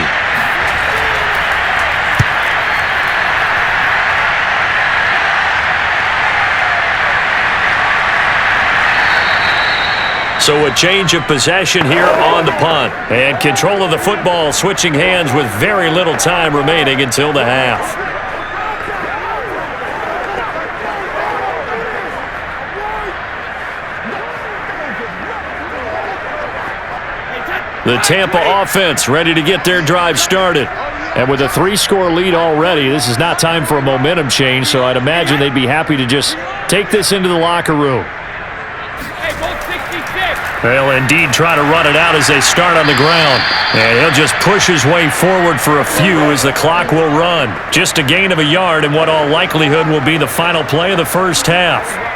So a change of possession here on the punt. And control of the football switching hands with very little time remaining until the half. The Tampa offense ready to get their drive started. And with a 3-score lead already, this is not time for a momentum change, so I'd imagine they'd be happy to just take this into the locker room. They'll indeed try to run it out as they start on the ground. And he'll just push his way forward for a few as the clock will run. Just a gain of a yard in what all likelihood will be the final play of the first half.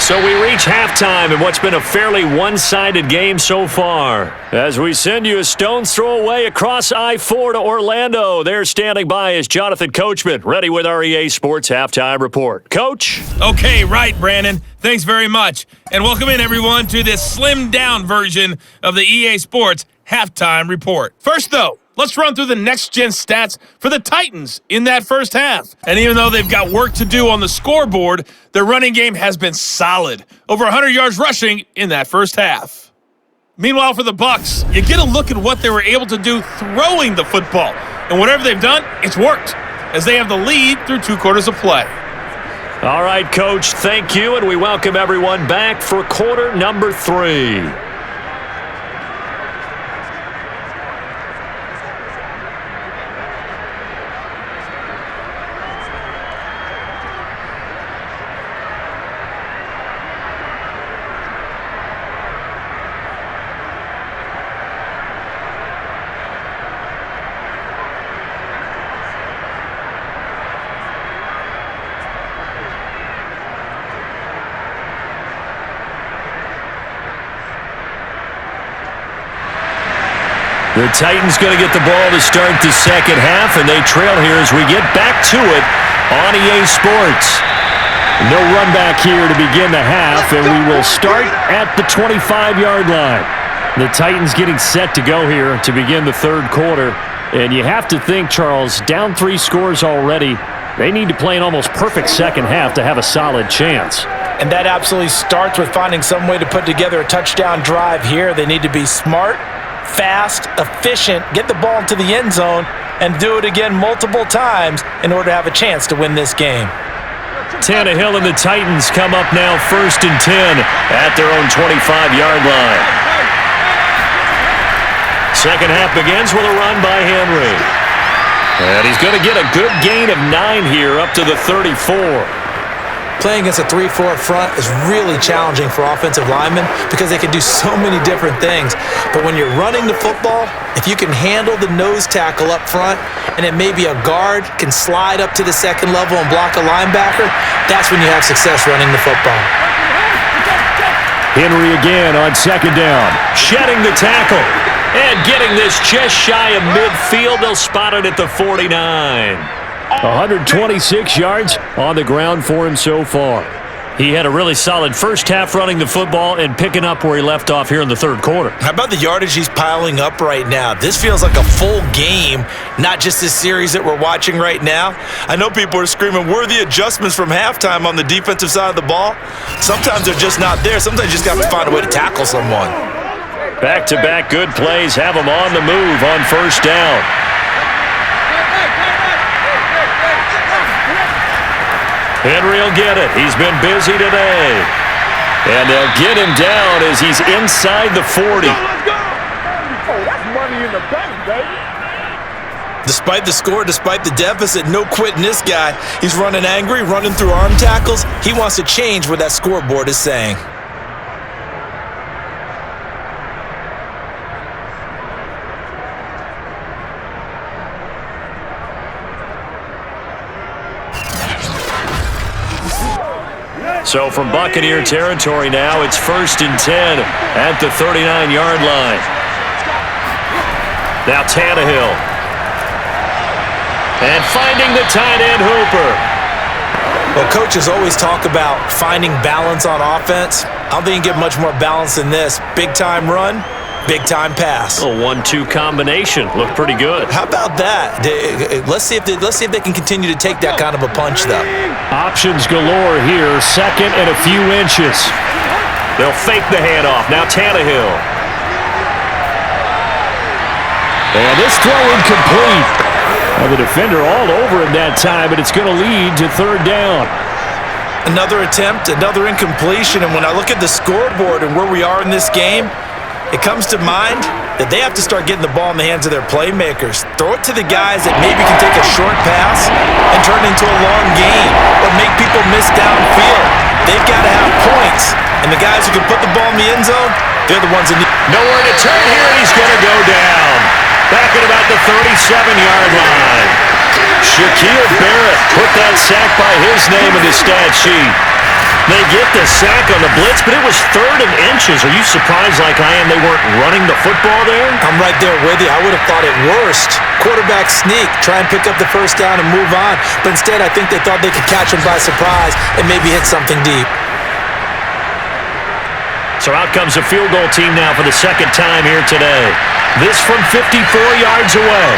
So we reach halftime in what's been a fairly one-sided game so far. As we send you a stone's throw away across I-4 to Orlando. There standing by is Jonathan Coachman, ready with our EA Sports Halftime Report. Coach? Okay, right, Brandon. Thanks very much. And welcome in, everyone, to this slimmed-down version of the EA Sports Halftime Report. First, though, let's run through the next-gen stats for the Titans in that first half. And even though they've got work to do on the scoreboard, their running game has been solid. Over 100 yards rushing in that first half. Meanwhile, for the Bucs, you get a look at what they were able to do throwing the football. And whatever they've done, it's worked, as they have the lead through 2 quarters of play. All right, Coach, thank you, and we welcome everyone back for quarter number 3. The Titans going to get the ball to start the second half, and they trail here as we get back to it on EA Sports. No run back here to begin the half, and we will start at the 25-yard line. The Titans getting set to go here to begin the third quarter, and you have to think, Charles, down 3 scores already, they need to play an almost perfect second half to have a solid chance. And that absolutely starts with finding some way to put together a touchdown drive here. They need to be smart, fast, efficient, get the ball into the end zone, and do it again multiple times in order to have a chance to win this game. Tannehill and the Titans come up now 1st and 10 at their own 25-yard line. Second half begins with a run by Henry. And he's going to get a good gain of 9 here up to the 34. Playing against a 3-4 front is really challenging for offensive linemen because they can do so many different things. But when you're running the football, if you can handle the nose tackle up front and it may be a guard can slide up to the second level and block a linebacker, that's when you have success running the football. Henry again on second down, shedding the tackle and getting this just shy of midfield. They'll spot it at the 49. 126 yards on the ground for him so far. He had a really solid first half running the football and picking up where he left off here in the third quarter. How about the yardage he's piling up right now? This feels like a full game, not just this series that we're watching right now. I know people are screaming, where are the adjustments from halftime on the defensive side of the ball? Sometimes they're just not there. Sometimes you just got to find a way to tackle someone. Back-to-back good plays have him on the move on first down. Henry will get it. He's been busy today. And they'll get him down as he's inside the 40. Let's go! Oh, that's money in the bank, baby. Despite the score, despite the deficit, no quitting this guy. He's running angry, running through arm tackles. He wants to change what that scoreboard is saying. So from Buccaneer territory now, it's 1st and 10 at the 39-yard line. Now Tannehill. And finding the tight end Hooper. Well, coaches always talk about finding balance on offense. I don't think you get much more balance than this. Big-time run, big-time pass. A 1-2 combination. Looked pretty good. How about that? Let's see if they can continue to take that kind of a punch, though. Options galore here. 2nd and a few inches. They'll fake the handoff. Now Tannehill. And this throw incomplete. Well, the defender all over him that time, but it's going to lead to 3rd down. Another attempt, another incompletion, and when I look at the scoreboard and where we are in this game, it comes to mind that they have to start getting the ball in the hands of their playmakers. Throw it to the guys that maybe can take a short pass and turn it into a long gain or make people miss downfield. They've got to have points, and the guys who can put the ball in the end zone, they're the ones that need. Nowhere to turn here, and he's going to go down. Back at about the 37-yard line. Shaquille Barrett put that sack by his name in the stat sheet. They get the sack on the blitz, but it was 3rd and inches. Are you surprised like I am they weren't running the football there? I'm right there with you. I would have thought at worst, quarterback sneak, try and pick up the first down and move on. But instead, I think they thought they could catch him by surprise and maybe hit something deep. So out comes a field goal team now for the 2nd time here today. This from 54 yards away.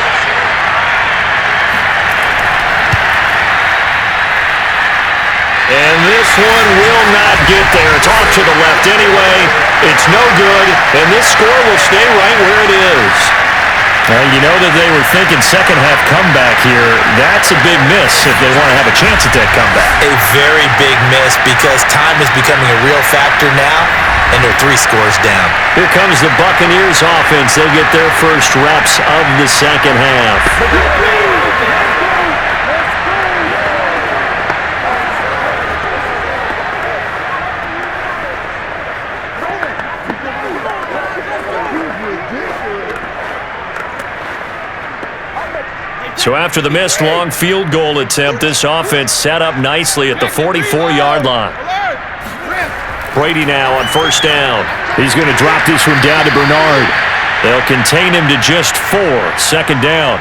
And this one will not get there. It's off to the left anyway. It's no good, and this score will stay right where it is. You know that they were thinking second half comeback here. That's a big miss if they want to have a chance at that comeback. A very big miss because time is becoming a real factor now, and they're 3 scores down. Here comes the Buccaneers offense. They get their first reps of the second half. So after the missed long field goal attempt, this offense set up nicely at the 44-yard line. Brady now on first down. He's going to drop this one down to Bernard. They'll contain him to just 4. 2nd down.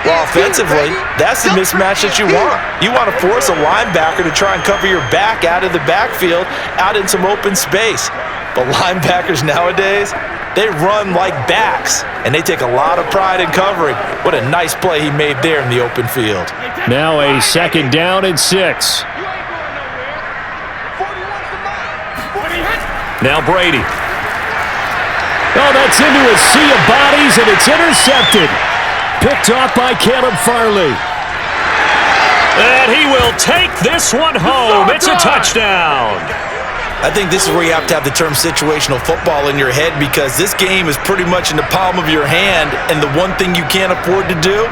Well, offensively, that's the mismatch that you want. You want to force a linebacker to try and cover your back out of the backfield, out in some open space. But linebackers nowadays, they run like backs, and they take a lot of pride in covering. What a nice play he made there in the open field. Now a 2nd down and 6. Now Brady. Oh, that's into a sea of bodies, and it's intercepted. Picked off by Caleb Farley. And he will take this one home. It's a touchdown. I think this is where you have to have the term situational football in your head because this game is pretty much in the palm of your hand, and the one thing you can't afford to do,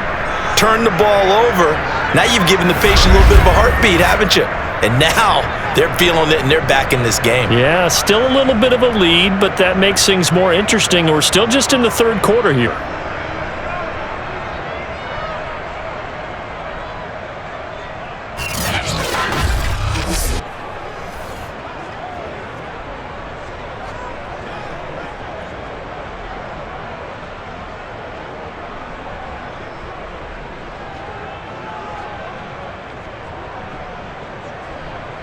turn the ball over. Now you've given the patient a little bit of a heartbeat, haven't you? And now they're feeling it, and they're back in this game. Yeah, still a little bit of a lead, but that makes things more interesting. We're still just in the 3rd quarter here.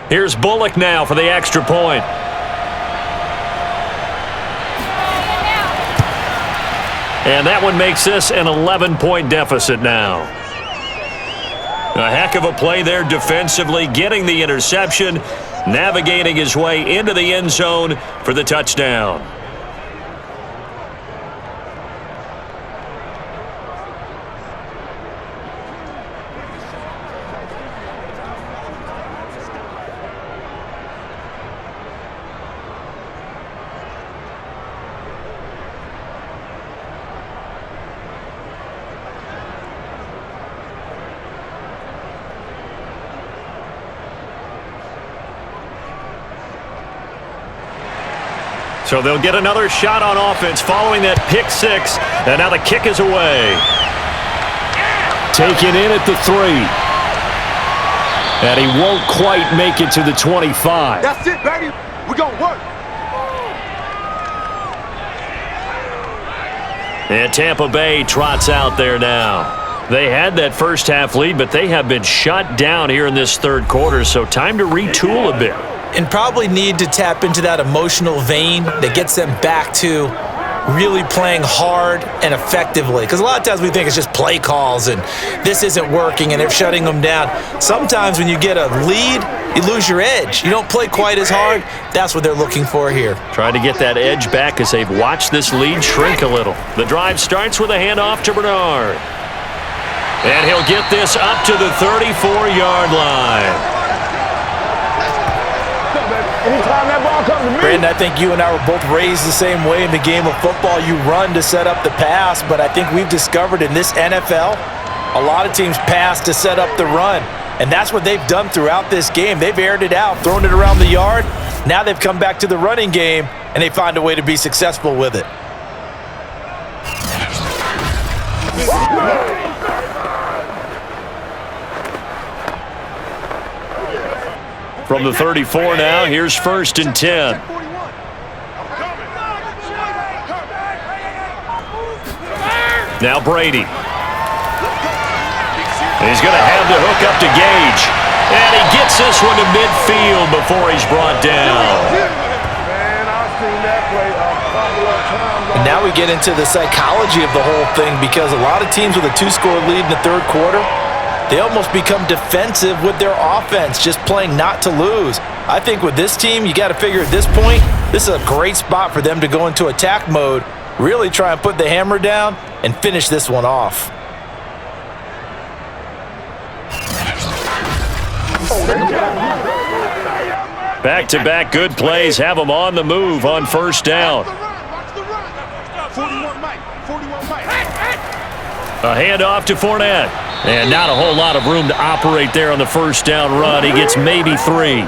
Here's Bullock now for the extra point. And that one makes this an 11-point deficit now. A heck of a play there defensively, getting the interception, navigating his way into the end zone for the touchdown. So they'll get another shot on offense following that pick six. And now the kick is away. Taken in at the 3. And he won't quite make it to the 25. That's it, baby. We're going to work. And Tampa Bay trots out there now. They had that first half lead, but they have been shut down here in this third quarter, so time to retool a bit. And probably need to tap into that emotional vein that gets them back to really playing hard and effectively. Because a lot of times we think it's just play calls and this isn't working and they're shutting them down. Sometimes when you get a lead, you lose your edge. You don't play quite as hard. That's what they're looking for here. Trying to get that edge back as they've watched this lead shrink a little. The drive starts with a handoff to Bernard. And he'll get this up to the 34-yard line. Anytime that ball comes to me. Brandon, I think you and I were both raised the same way in the game of football. You run to set up the pass, but I think we've discovered in this NFL, a lot of teams pass to set up the run. And that's what they've done throughout this game. They've aired it out, thrown it around the yard. Now they've come back to the running game, and they find a way to be successful with it. From the 34 now, here's 1st and 10. Now Brady. He's going to have the hook up to Gage. And he gets this one to midfield before he's brought down. And now we get into the psychology of the whole thing, because a lot of teams with a 2-score lead in the third quarter, they almost become defensive with their offense, just playing not to lose. I think with this team, you got to figure at this point, this is a great spot for them to go into attack mode, really try and put the hammer down and finish this one off. Back-to-back good plays have them on the move on first down. A handoff to Fournette. And not a whole lot of room to operate there on the first down run. He gets maybe 3.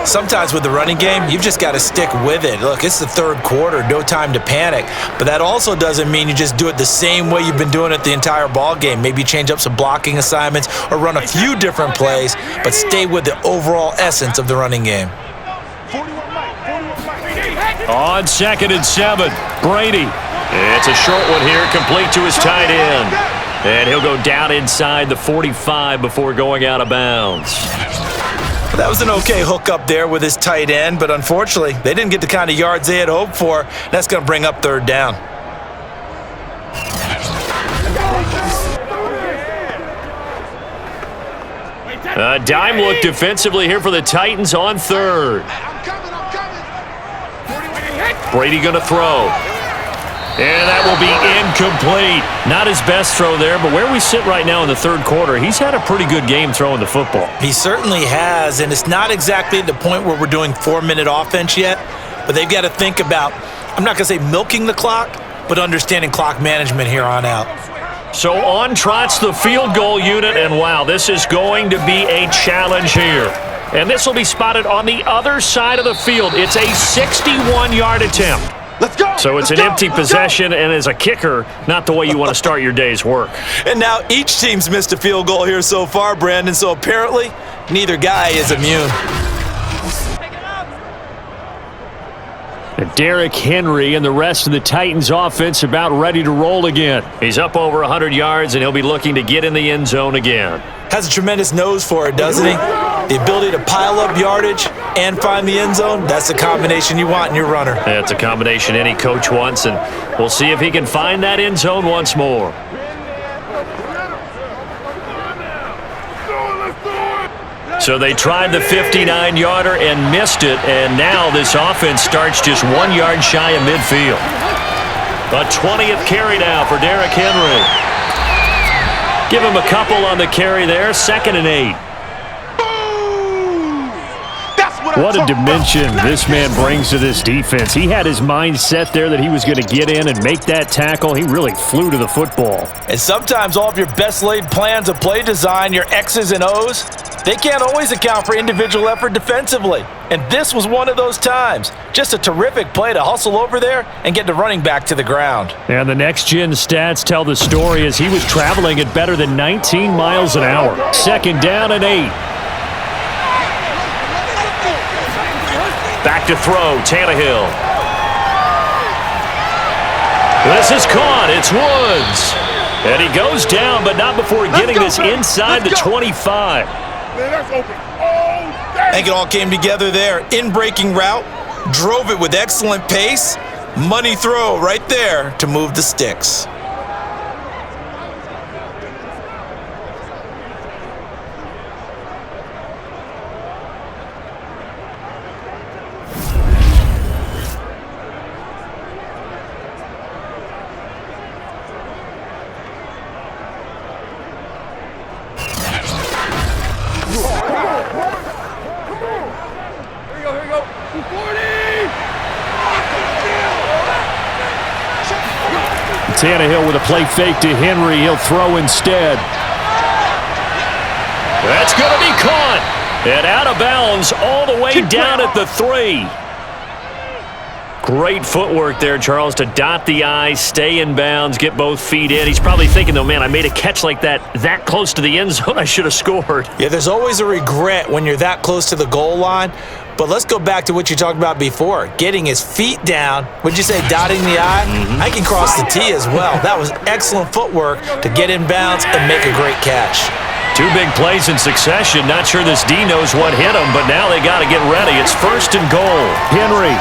Sometimes with the running game, you've just got to stick with it. Look, it's the third quarter, no time to panic. But that also doesn't mean you just do it the same way you've been doing it the entire ball game. Maybe change up some blocking assignments or run a few different plays, but stay with the overall essence of the running game. On 2nd and 7, Brady. It's a short one here, complete to his tight end. And he'll go down inside the 45 before going out of bounds. That was an okay hook up there with his tight end, but unfortunately, they didn't get the kind of yards they had hoped for. That's going to bring up third down. A dime look defensively here for the Titans on 3rd. Brady going to throw. And that will be incomplete. Not his best throw there, but where we sit right now in the third quarter, he's had a pretty good game throwing the football. He certainly has, and it's not exactly at the point where we're doing 4-minute offense yet, but they've got to think about, I'm not going to say milking the clock, but understanding clock management here on out. So on trots the field goal unit, and wow, this is going to be a challenge here. And this will be spotted on the other side of the field. It's a 61-yard attempt. Let's go. So it's an empty possession, and as a kicker, not the way you want to start your day's work. And now each team's missed a field goal here so far, Brandon, so apparently neither guy is immune. And Derrick Henry and the rest of the Titans offense about ready to roll again. He's up over 100 yards, and he'll be looking to get in the end zone again. Has a tremendous nose for it, doesn't he? The ability to pile up yardage and find the end zone, that's the combination you want in your runner. That's a combination any coach wants, and we'll see if he can find that end zone once more. So they tried the 59-yarder and missed it, and now this offense starts just 1 yard shy of midfield. A 20th carry now for Derrick Henry. Give him a couple on the carry there, 2nd and 8. What a dimension this man brings to this defense. He had his mind set there that he was going to get in and make that tackle. He really flew to the football. And sometimes all of your best laid plans of play design, your X's and O's, they can't always account for individual effort defensively. And this was one of those times. Just a terrific play to hustle over there and get the running back to the ground. And the next-gen stats tell the story as he was traveling at better than 19 miles an hour. 2nd down and 8. Back to throw, Tannehill. This is caught. It's Woods. And he goes down, but not before getting this inside the 25. I think it all came together there. In-breaking route, drove it with excellent pace. Money throw right there to move the sticks. Tannehill with a play fake to Henry. He'll throw instead. That's going to be caught. And out of bounds all the way down at the 3. Great footwork there, Charles, to dot the I, stay in bounds, get both feet in. He's probably thinking, though, man, I made a catch like that close to the end zone. I should have scored. Yeah, there's always a regret when you're that close to the goal line. But let's go back to what you talked about before. Getting his feet down. Would you say dotting the I? I can cross the T as well. That was excellent footwork to get in bounds and make a great catch. 2 big plays in succession. Not sure this D knows what hit him, but now they got to get ready. It's 1st and goal. Henry.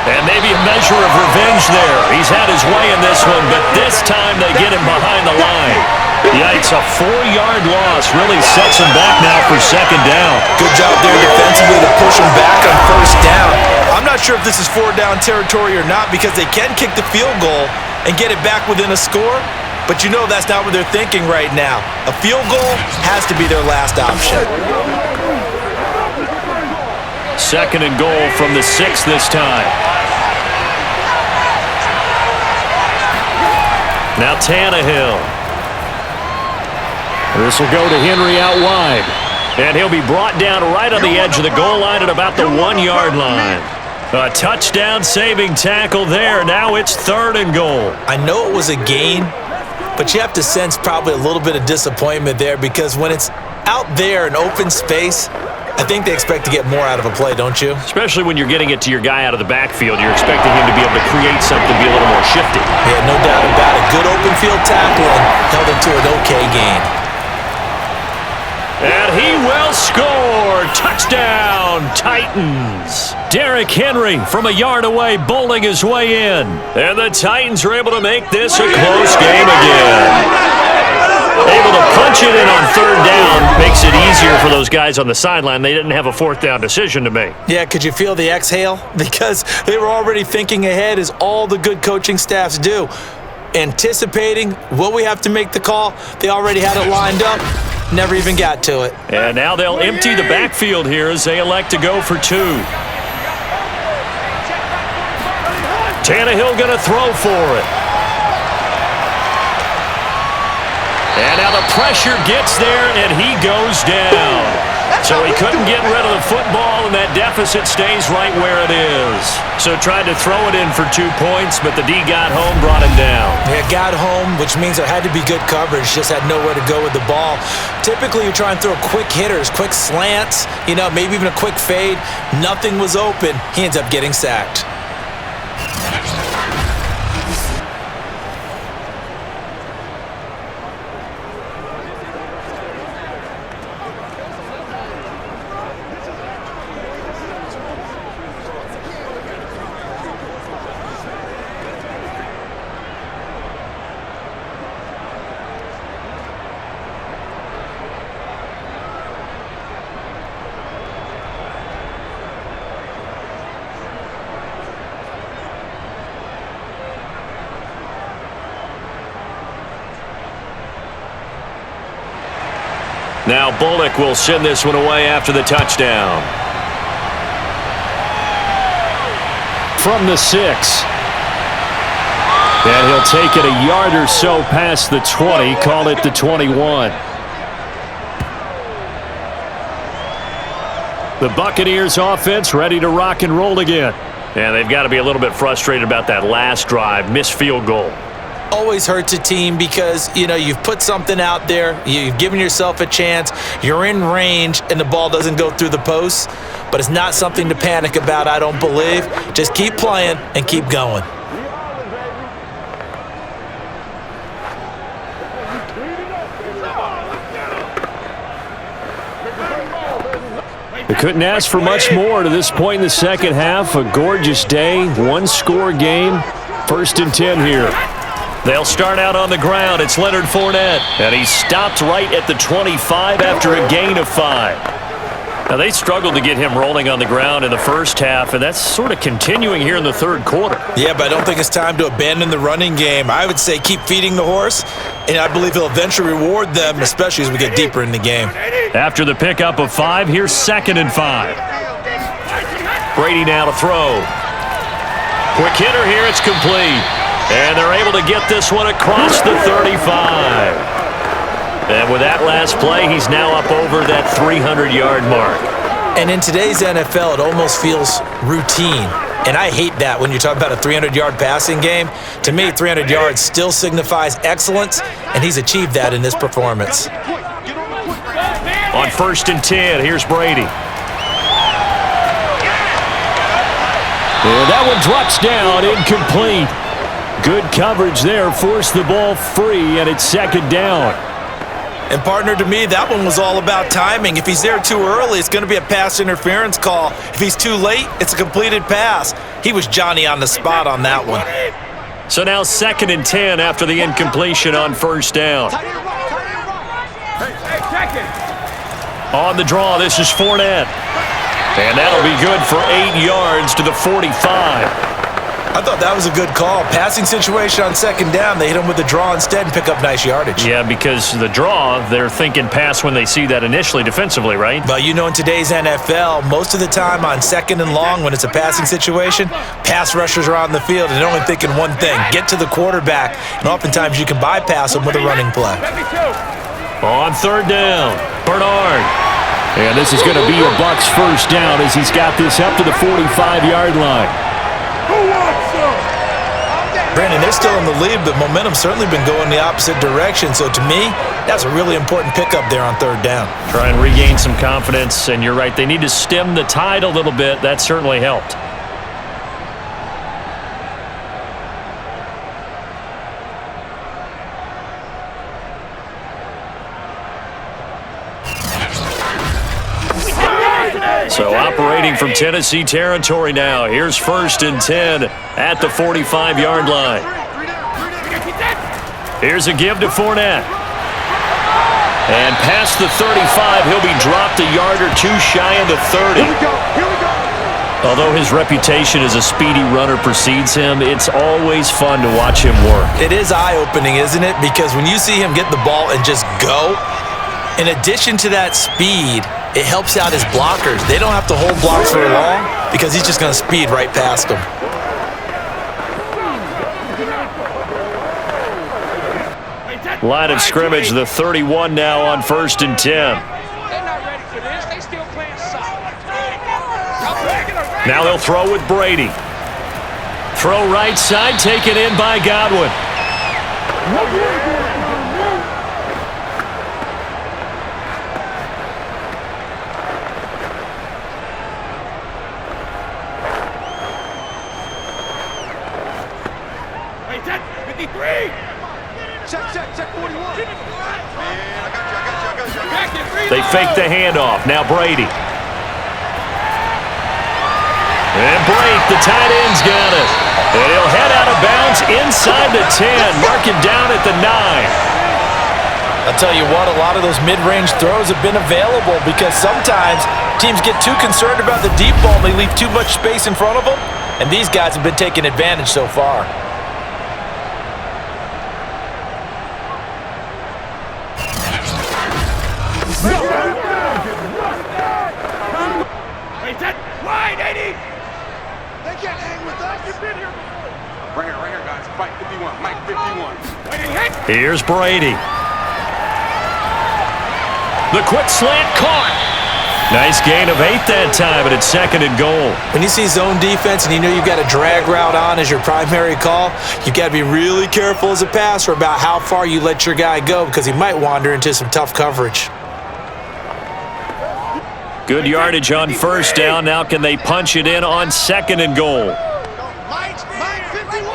And maybe a measure of revenge there. He's had his way in this one, but this time they get him behind the line. Yikes, a 4-yard loss really sets him back now for 2nd down. Good job there defensively to push him back on 1st down. I'm not sure if this is 4-down territory or not because they can kick the field goal and get it back within a score, but you know that's not what they're thinking right now. A field goal has to be their last option. 2nd and goal from the 6 this time. Now Tannehill. This will go to Henry out wide. And he'll be brought down right on the edge of the goal line at about the 1-yard line. A touchdown-saving tackle there. Now it's 3rd and goal. I know it was a gain, but you have to sense probably a little bit of disappointment there because when it's out there in open space, I think they expect to get more out of a play, don't you? Especially when you're getting it to your guy out of the backfield. You're expecting him to be able to create something, be a little more shifty. Yeah, no doubt about it. Good open field tackling held it to an okay gain. And he will score. Touchdown, Titans. Derrick Henry from a yard away bowling his way in. And the Titans are able to make this a close game again. Able to punch it in on 3rd down. Makes it easier for those guys on the sideline. They didn't have a 4th down decision to make. Yeah, could you feel the exhale? Because they were already thinking ahead as all the good coaching staffs do. Anticipating what we have to make the call. They already had it lined up. Never even got to it. And now they'll empty the backfield here as they elect to go for 2. Tannehill going to throw for it. And now the pressure gets there, and he goes down. So he couldn't get rid of the football, and that deficit stays right where it is. So tried to throw it in for 2 points, but the D got home, brought him down. Yeah, got home, which means there had to be good coverage. Just had nowhere to go with the ball. Typically, you try and throw quick hitters, quick slants, maybe even a quick fade. Nothing was open. He ends up getting sacked. Now Bullock will send this one away after the touchdown. From the 6. And he'll take it a yard or so past the 20, call it the 21. The Buccaneers offense ready to rock and roll again. And they've got to be a little bit frustrated about that last drive, missed field goal. Always hurts a team because, you've put something out there, you've given yourself a chance, you're in range, and the ball doesn't go through the posts. But it's not something to panic about, I don't believe. Just keep playing and keep going. They couldn't ask for much more to this point in the second half. A gorgeous day, one-score game. 1st and 10 here. They'll start out on the ground. It's Leonard Fournette. And he's stopped right at the 25 after a gain of 5. Now, they struggled to get him rolling on the ground in the first half, and that's sort of continuing here in the third quarter. Yeah, but I don't think it's time to abandon the running game. I would say keep feeding the horse, and I believe he'll eventually reward them, especially as we get deeper in the game. After the pickup of 5, here's 2nd and 5. Brady now to throw. Quick hitter here, it's complete. And they're able to get this one across the 35. And with that last play, he's now up over that 300-yard mark. And in today's NFL, it almost feels routine. And I hate that when you talk about a 300-yard passing game. To me, 300 yards still signifies excellence, and he's achieved that in this performance. On 1st and 10, here's Brady. And that one drops down, incomplete. Good coverage there, forced the ball free, and it's 2nd down. And partner, to me, that one was all about timing. If he's there too early, it's going to be a pass interference call. If he's too late, it's a completed pass. He was Johnny on the spot on that one. So now 2nd and 10 after the incompletion on 1st down. On the draw, this is Fournette. And that'll be good for 8 yards to the 45. I thought that was a good call. Passing situation on 2nd down. They hit him with the draw instead and pick up nice yardage. Yeah, because the draw, they're thinking pass when they see that initially defensively, right? But in today's NFL, most of the time on 2nd and long when it's a passing situation, pass rushers are on the field and they're only thinking one thing, get to the quarterback. And oftentimes you can bypass them with a running play. On 3rd down, Bernard. And this is going to be a Bucs 1st down as he's got this up to the 45-yard line. Brandon, they're still in the lead, but momentum's certainly been going the opposite direction. So to me, that's a really important pickup there on 3rd down. Try and regain some confidence, and you're right. They need to stem the tide a little bit. That certainly helped. So operating from Tennessee territory now. Here's 1st and 10 at the 45-yard line. Here's a give to Fournette. And past the 35, he'll be dropped a yard or two shy of the 30. Although his reputation as a speedy runner precedes him, it's always fun to watch him work. It is eye-opening, isn't it? Because when you see him get the ball and just go, in addition to that speed, it helps out his blockers. They don't have to hold blocks for long because he's just going to speed right past them. Line of scrimmage, the 31 now on 1st and 10. They're not ready for this. They still playing solid. Now they'll throw with Brady. Throw right side, taken in by Godwin. Check 41. They fake the handoff. Now Brady. And Blake, the tight end's got it. And he'll head out of bounds inside the 10. Mark him down at the 9. I'll tell you what, a lot of those mid-range throws have been available because sometimes teams get too concerned about the deep ball and they leave too much space in front of them. And these guys have been taking advantage so far. Wide, 80. They can't hang with us. You've been here before. Right here, guys. Fight 51. Mike 51. Here's Brady. The quick slant caught. Nice gain of 8 that time, and it's 2nd and goal. When you see zone defense and you know you've got a drag route on as your primary call, you've got to be really careful as a passer about how far you let your guy go because he might wander into some tough coverage. Good yardage on 1st down. Now can they punch it in on 2nd and goal? Mike 51.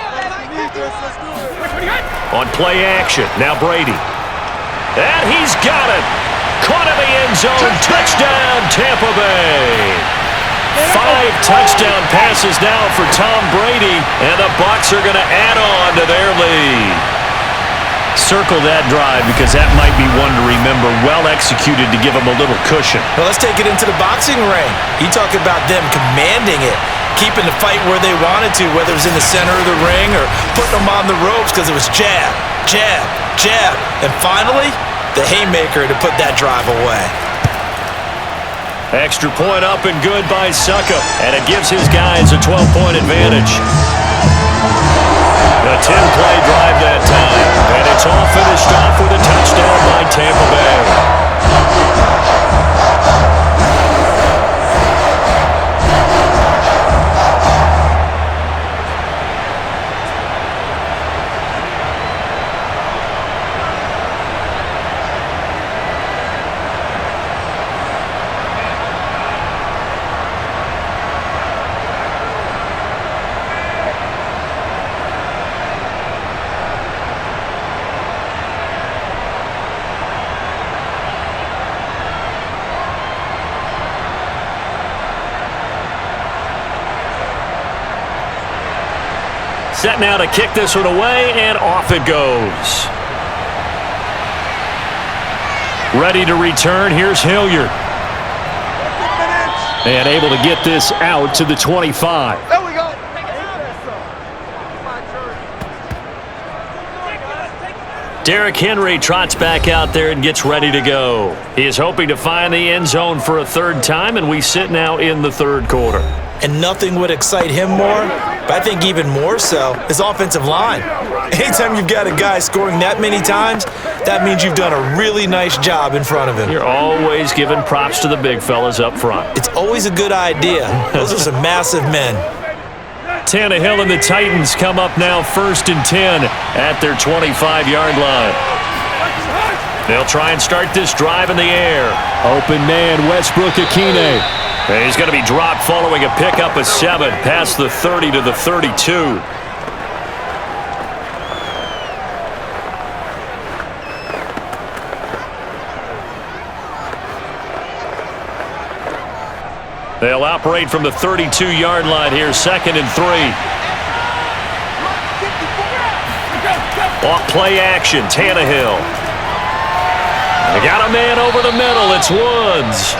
On play action, now Brady. And he's got it. Caught in the end zone. Touchdown, Tampa Bay. 5 touchdown passes now for Tom Brady, and the Bucs are going to add on to their lead. Circle that drive because that might be one to remember. Well executed to give them a little cushion. Well, let's take it into the boxing ring. You talk about them commanding it, keeping the fight where they wanted to, whether it was in the center of the ring or putting them on the ropes because it was jab, jab, jab, and finally, the haymaker to put that drive away. Extra point up and good by Suckup, and it gives his guys a 12-point advantage. A 10-play drive that time, and it's all finished off with a touchdown by Tampa Bay. Set now to kick this one away, and off it goes. Ready to return, here's Hilliard. And able to get this out to the 25. There we go. Derrick Henry trots back out there and gets ready to go. He is hoping to find the end zone for a 3rd time, and we sit now in the 3rd quarter. And nothing would excite him more, but I think even more so, his offensive line. Anytime you've got a guy scoring that many times, that means you've done a really nice job in front of him. You're always giving props to the big fellas up front. It's always a good idea. Those are some massive men. Tannehill and the Titans come up now 1st and 10 at their 25-yard line. They'll try and start this drive in the air. Open man, Westbrook-Akine. And he's going to be dropped following a pickup of 7 past the 30 to the 32. They'll operate from the 32-yard line here, 2nd and 3. Off play action, Tannehill. They got a man over the middle, it's Woods.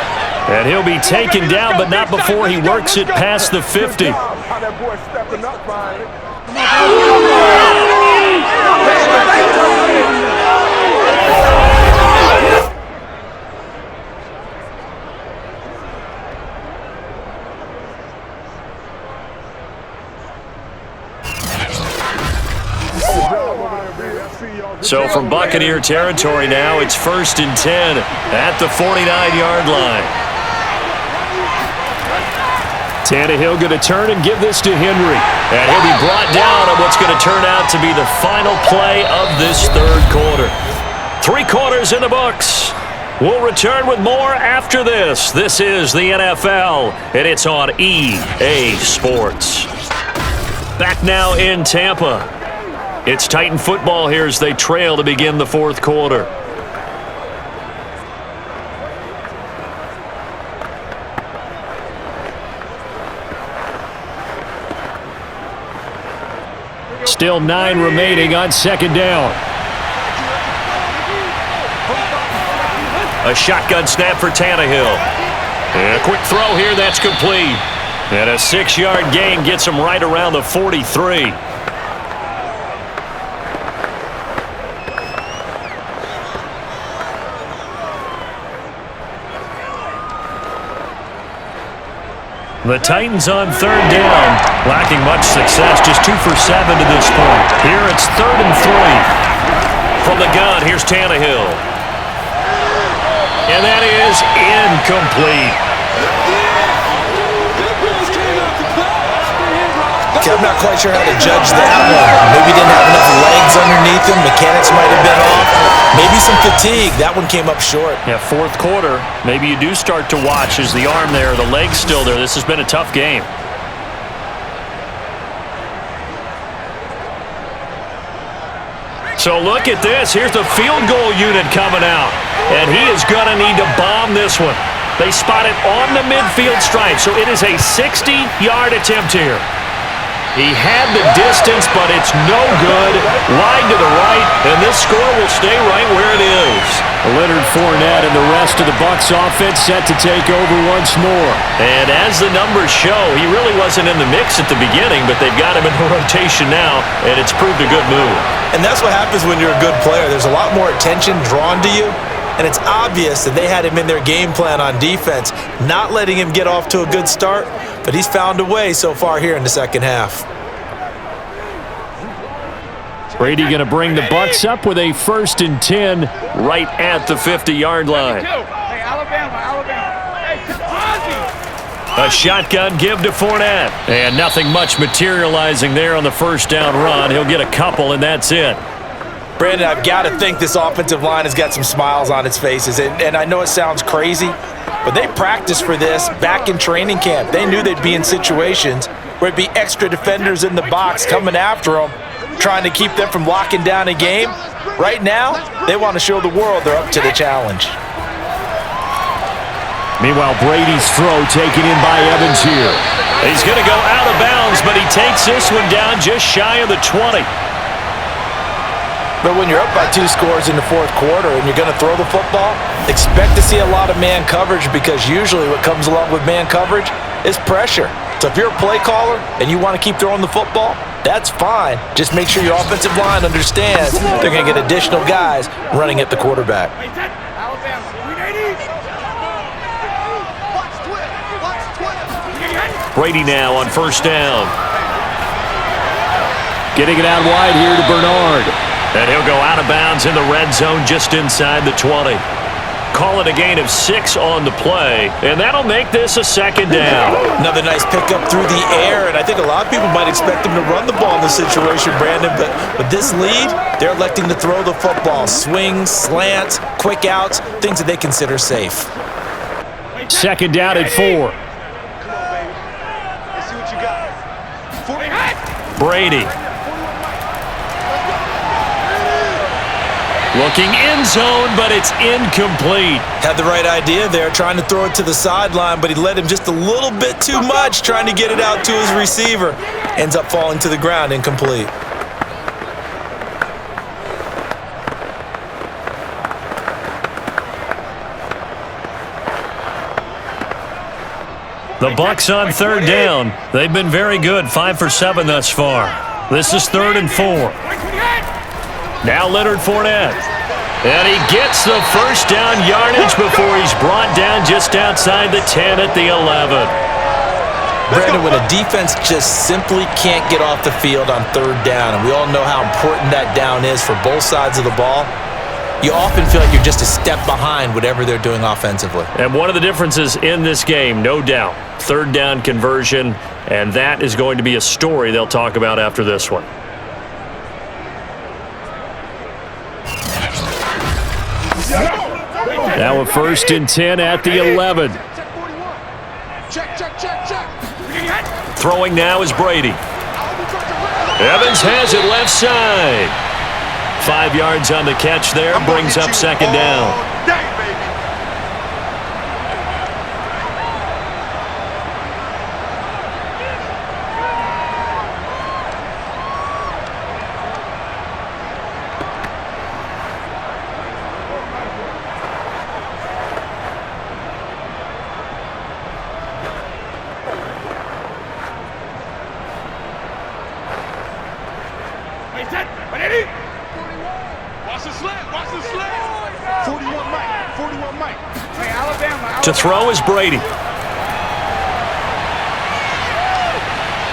And he'll be taken down, but not before he works it past the 50. How that boy stepping up, Brian. So from Buccaneer territory now, it's 1st and 10 at the 49-yard line. Tannehill going to turn and give this to Henry. And he'll be brought down on what's going to turn out to be the final play of this 3rd quarter. 3 quarters in the books. We'll return with more after this. This is the NFL, and it's on EA Sports. Back now in Tampa. It's Titan football here as they trail to begin the 4th quarter. Still 9 remaining on 2nd down. A shotgun snap for Tannehill. And a quick throw here, that's complete. And a 6-yard gain gets him right around the 43. The Titans on third down, lacking much success, just 2 for 7 to this point. Here it's 3rd and 3. From the gun, here's Tannehill. And that is incomplete. Okay, I'm not quite sure how to judge that one. Maybe didn't have enough legs underneath him. Mechanics might have been off. Maybe some fatigue. That one came up short. Yeah, fourth quarter, maybe you do start to watch as the arm there, the leg's still there. This has been a tough game. So look at this. Here's the field goal unit coming out. And he is going to need to bomb this one. They spot it on the midfield stripe, so it is a 60-yard attempt here. He had the distance, but it's no good. Wide to the right, and this score will stay right where it is. Leonard Fournette and the rest of the Bucs offense set to take over once more. And as the numbers show, he really wasn't in the mix at the beginning, but they've got him in rotation now, and it's proved a good move. And that's what happens when you're a good player. There's a lot more attention drawn to you, and it's obvious that they had him in their game plan on defense, not letting him get off to a good start, but he's found a way so far here in the second half. Brady going to bring the Bucs up with a 1st and 10 right at the 50-yard line. Hey, Alabama. Hey, A shotgun give to Fournette. And nothing much materializing there on the first down run. He'll get a couple, and that's it. Brandon, I've got to think this offensive line has got some smiles on its faces. And I know it sounds crazy, but they practiced for this back in training camp. They knew they'd be in situations where it'd be extra defenders in the box coming after them, trying to keep them from locking down a game. Right now, they want to show the world they're up to the challenge. Meanwhile, Brady's throw taken in by Evans here. He's going to go out of bounds, but he takes this one down just shy of the 20. But when you're up by 2 scores in the fourth quarter and you're going to throw the football, expect to see a lot of man coverage, because usually what comes along with man coverage is pressure. So if you're a play caller and you want to keep throwing the football, that's fine. Just make sure your offensive line understands they're going to get additional guys running at the quarterback. Brady now on first down. Getting it out wide here to Bernard. And he'll go out of bounds in the red zone just inside the 20. Call it a gain of 6 on the play, and that'll make this a second down. Another nice pickup through the air, and I think a lot of people might expect them to run the ball in this situation, Brandon, but with this lead, they're electing to throw the football. Swings, slants, quick outs, things that they consider safe. Second down at 4. Let's see what you got. Brady. Looking end zone, but it's incomplete. Had the right idea there, trying to throw it to the sideline, but he led him just a little bit too much, trying to get it out to his receiver. Ends up falling to the ground, incomplete. The Bucs on third down. They've been very good, 5 for 7 thus far. This is 3rd and 4. Now Leonard Fournette. And he gets the first down yardage before he's brought down just outside the 10 at the 11. Brandon, when a defense just simply can't get off the field on third down, and we all know how important that down is for both sides of the ball, you often feel like you're just a step behind whatever they're doing offensively. And one of the differences in this game, no doubt, third down conversion, and that is going to be a story they'll talk about after this one. Now a 1st and 10 at the 11. Check. Throwing now is Brady. Evans has it left side. 5 yards on the catch there, brings up second down. Alabama. To throw is Brady.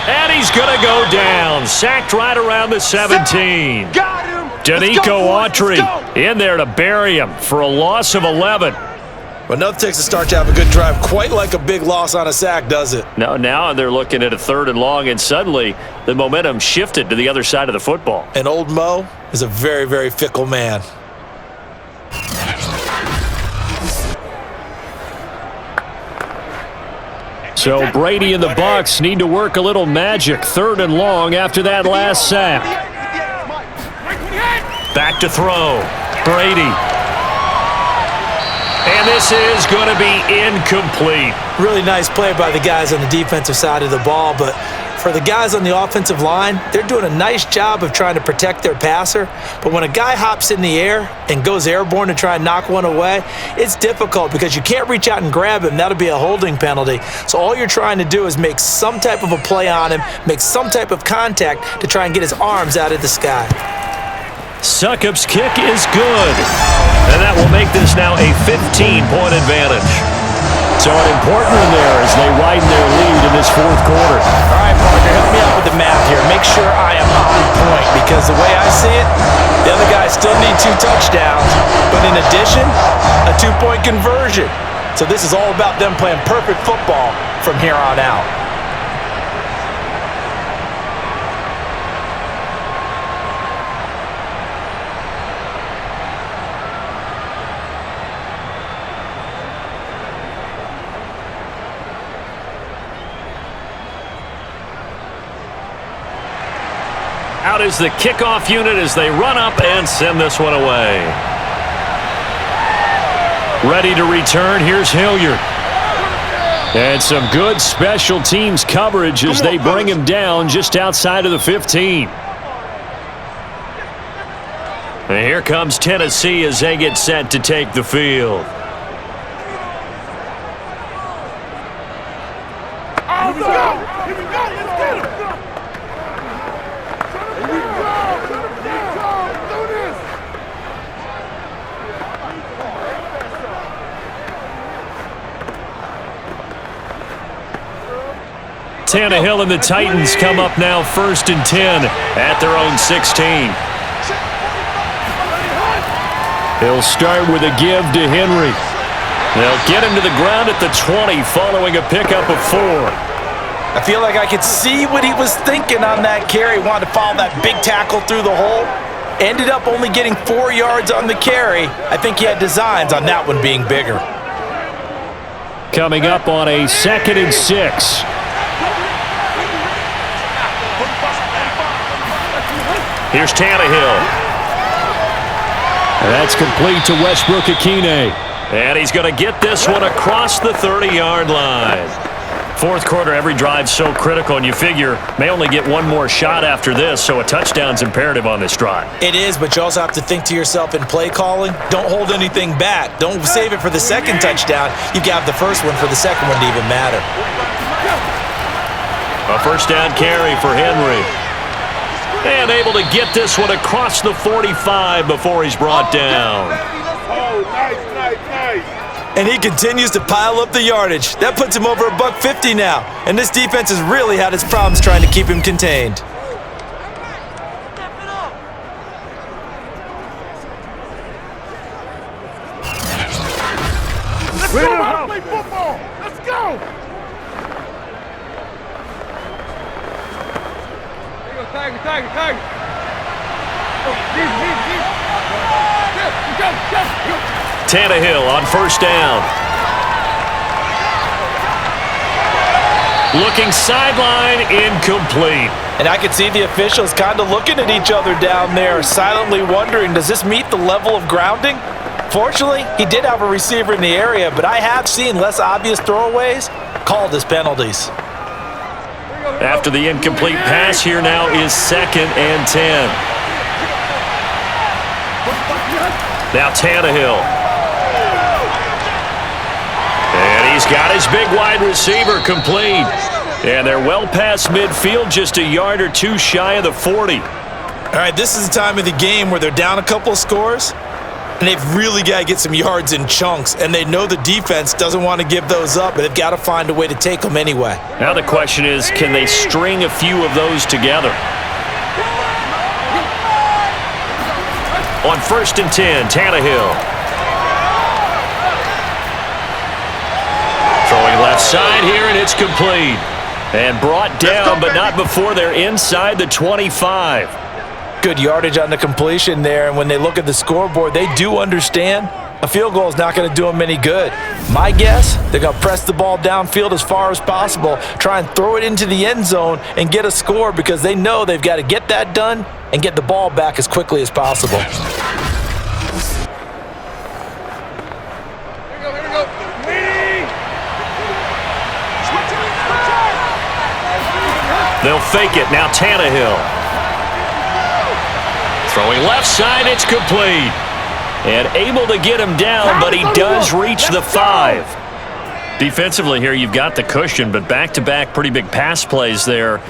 And he's going to go down. Sacked right around the 17. Got him. Danico Autry in there to bury him for a loss of 11. Well, nothing takes a start to have a good drive quite like a big loss on a sack, does it? No, now they're looking at a 3rd and long, and suddenly the momentum shifted to the other side of the football. And old Mo is a very, very fickle man. So Brady and the Bucs need to work a little magic. 3rd and long after that last sack. Back to throw. Brady. And this is going to be incomplete. Really nice play by the guys on the defensive side of the ball, but for the guys on the offensive line, they're doing a nice job of trying to protect their passer. But when a guy hops in the air and goes airborne to try and knock one away, it's difficult because you can't reach out and grab him. That'll be a holding penalty. So all you're trying to do is make some type of a play on him, make some type of contact to try and get his arms out of the sky. Succop's kick is good. And that will make this now a 15-point advantage. So an important one there as they widen their lead in this 4th quarter. All right, partner, help me out with the math here. Make sure I am on point because the way I see it, the other guys still need 2 touchdowns, but in addition, a 2-point conversion. So this is all about them playing perfect football from here on out. Out is the kickoff unit as they run up and send this one away. Ready to return, here's Hilliard. And some good special teams coverage as they bring him down just outside of the 15. And here comes Tennessee as they get set to take the field. Tannehill and the Titans come up now 1st and 10 at their own 16. He'll start with a give to Henry. They'll get him to the ground at the 20 following a pickup of 4. I feel like I could see what he was thinking on that carry. Wanted to follow that big tackle through the hole. Ended up only getting 4 yards on the carry. I think he had designs on that one being bigger. Coming up on a 2nd and 6. Here's Tannehill. And that's complete to Westbrook-Ikhine. And he's going to get this one across the 30-yard line. 4th quarter, every drive's so critical, and you figure may only get one more shot after this, so a touchdown's imperative on this drive. It is, but you also have to think to yourself in play calling, don't hold anything back. Don't save it for the 2nd touchdown. You got the 1st one for the 2nd one to even matter. A 1st down carry for Henry. And able to get this one across the 45 before he's brought down. Oh, nice. And he continues to pile up the yardage. That puts him over $150 now. And this defense has really had its problems trying to keep him contained. Let's go, play football. Let's go. Tiger. Tannehill on 1st down. Looking sideline, incomplete. And I could see the officials kind of looking at each other down there, silently wondering, does this meet the level of grounding? Fortunately, he did have a receiver in the area, but I have seen less obvious throwaways called as penalties. After the incomplete pass, here now is 2nd and 10. Now Tannehill. And he's got his big wide receiver complete. And they're well past midfield, just a yard or 2 shy of the 40. All right, this is the time of the game where they're down a couple of scores. And they've really got to get some yards in chunks, and they know the defense doesn't want to give those up, but they've got to find a way to take them anyway. Now the question is, can they string a few of those together? On 1st and 10, Tannehill. Throwing left side here, and it's complete. And brought down, but not before they're inside the 25. Good yardage on the completion there, and when they look at the scoreboard, they do understand a field goal is not going to do them any good. My guess, they're going to press the ball downfield as far as possible, try and throw it into the end zone and get a score because they know they've got to get that done and get the ball back as quickly as possible. They'll fake it. Now Tannehill. Throwing left side, it's complete. And able to get him down, but he does reach the 5. Defensively here, you've got the cushion, but back-to-back pretty big pass plays there.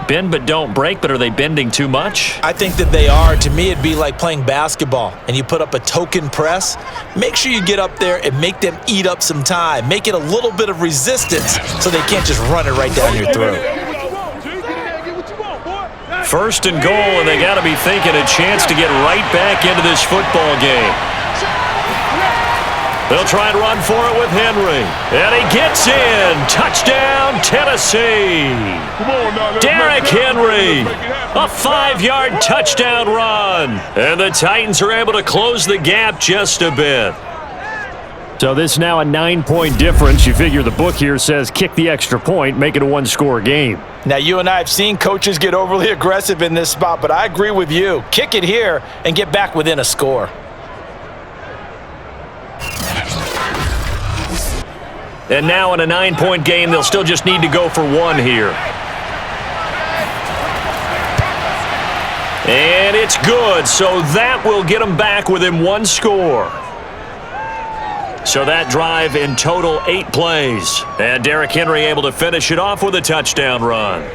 Bend but don't break, but are they bending too much? I think that they are. To me, it'd be like playing basketball, and you put up a token press. Make sure you get up there and make them eat up some time. Make it a little bit of resistance so they can't just run it right down your throat. 1st and goal, and they got to be thinking a chance to get right back into this football game. They'll try and run for it with Henry. And he gets in. Touchdown, Tennessee. Derrick Henry. A 5-yard touchdown run. And the Titans are able to close the gap just a bit. So this is now a 9-point difference. You figure the book here says kick the extra point, make it a 1-score game. Now, you and I have seen coaches get overly aggressive in this spot, but I agree with you. Kick it here and get back within a score. And now in a 9-point game, they'll still just need to go for 1 here. And it's good, so that will get them back within 1 score. So that drive in total 8 plays. And Derrick Henry able to finish it off with a touchdown run.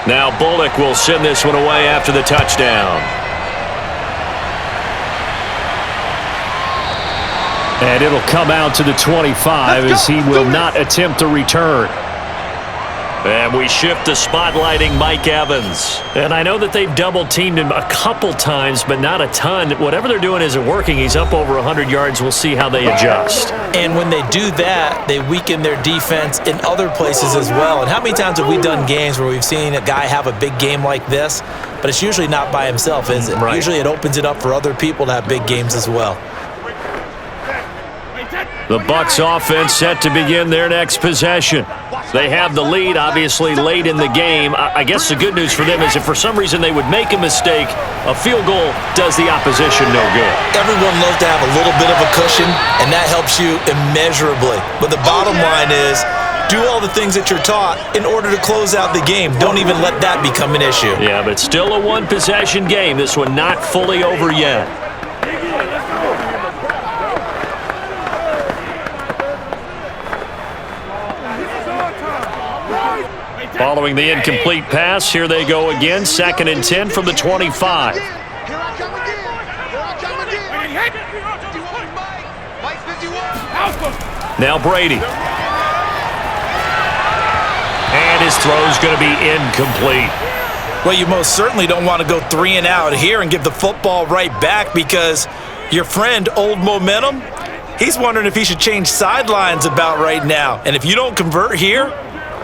Now Bullock will send this one away after the touchdown. And it'll come out to the 25 as he will not attempt to return. And we shift to spotlighting Mike Evans. And I know that they've double-teamed him a couple times, but not a ton. Whatever they're doing isn't working. He's up over 100 yards. We'll see how they adjust. And when they do that, they weaken their defense in other places as well. And how many times have we done games where we've seen a guy have a big game like this, but it's usually not by himself, is it? Right. Usually it opens it up for other people to have big games as well. The Bucs offense set to begin their next possession. They have the lead, obviously, late in the game. I guess the good news for them is if for some reason they would make a mistake, a field goal does the opposition no good. Everyone loves to have a little bit of a cushion, and that helps you immeasurably. But the bottom line is, do all the things that you're taught in order to close out the game. Don't even let that become an issue. Yeah, but still a one-possession game. This one not fully over yet. Following the incomplete pass, here they go again. 2nd and 10 from the 25. Here I come again. Here I come again. 51, Mike. Mike 51. Now Brady. And his throw's going to be incomplete. Well, you most certainly don't want to go 3 and out here and give the football right back because your friend, Old Momentum, he's wondering if he should change sidelines about right now. And if you don't convert here,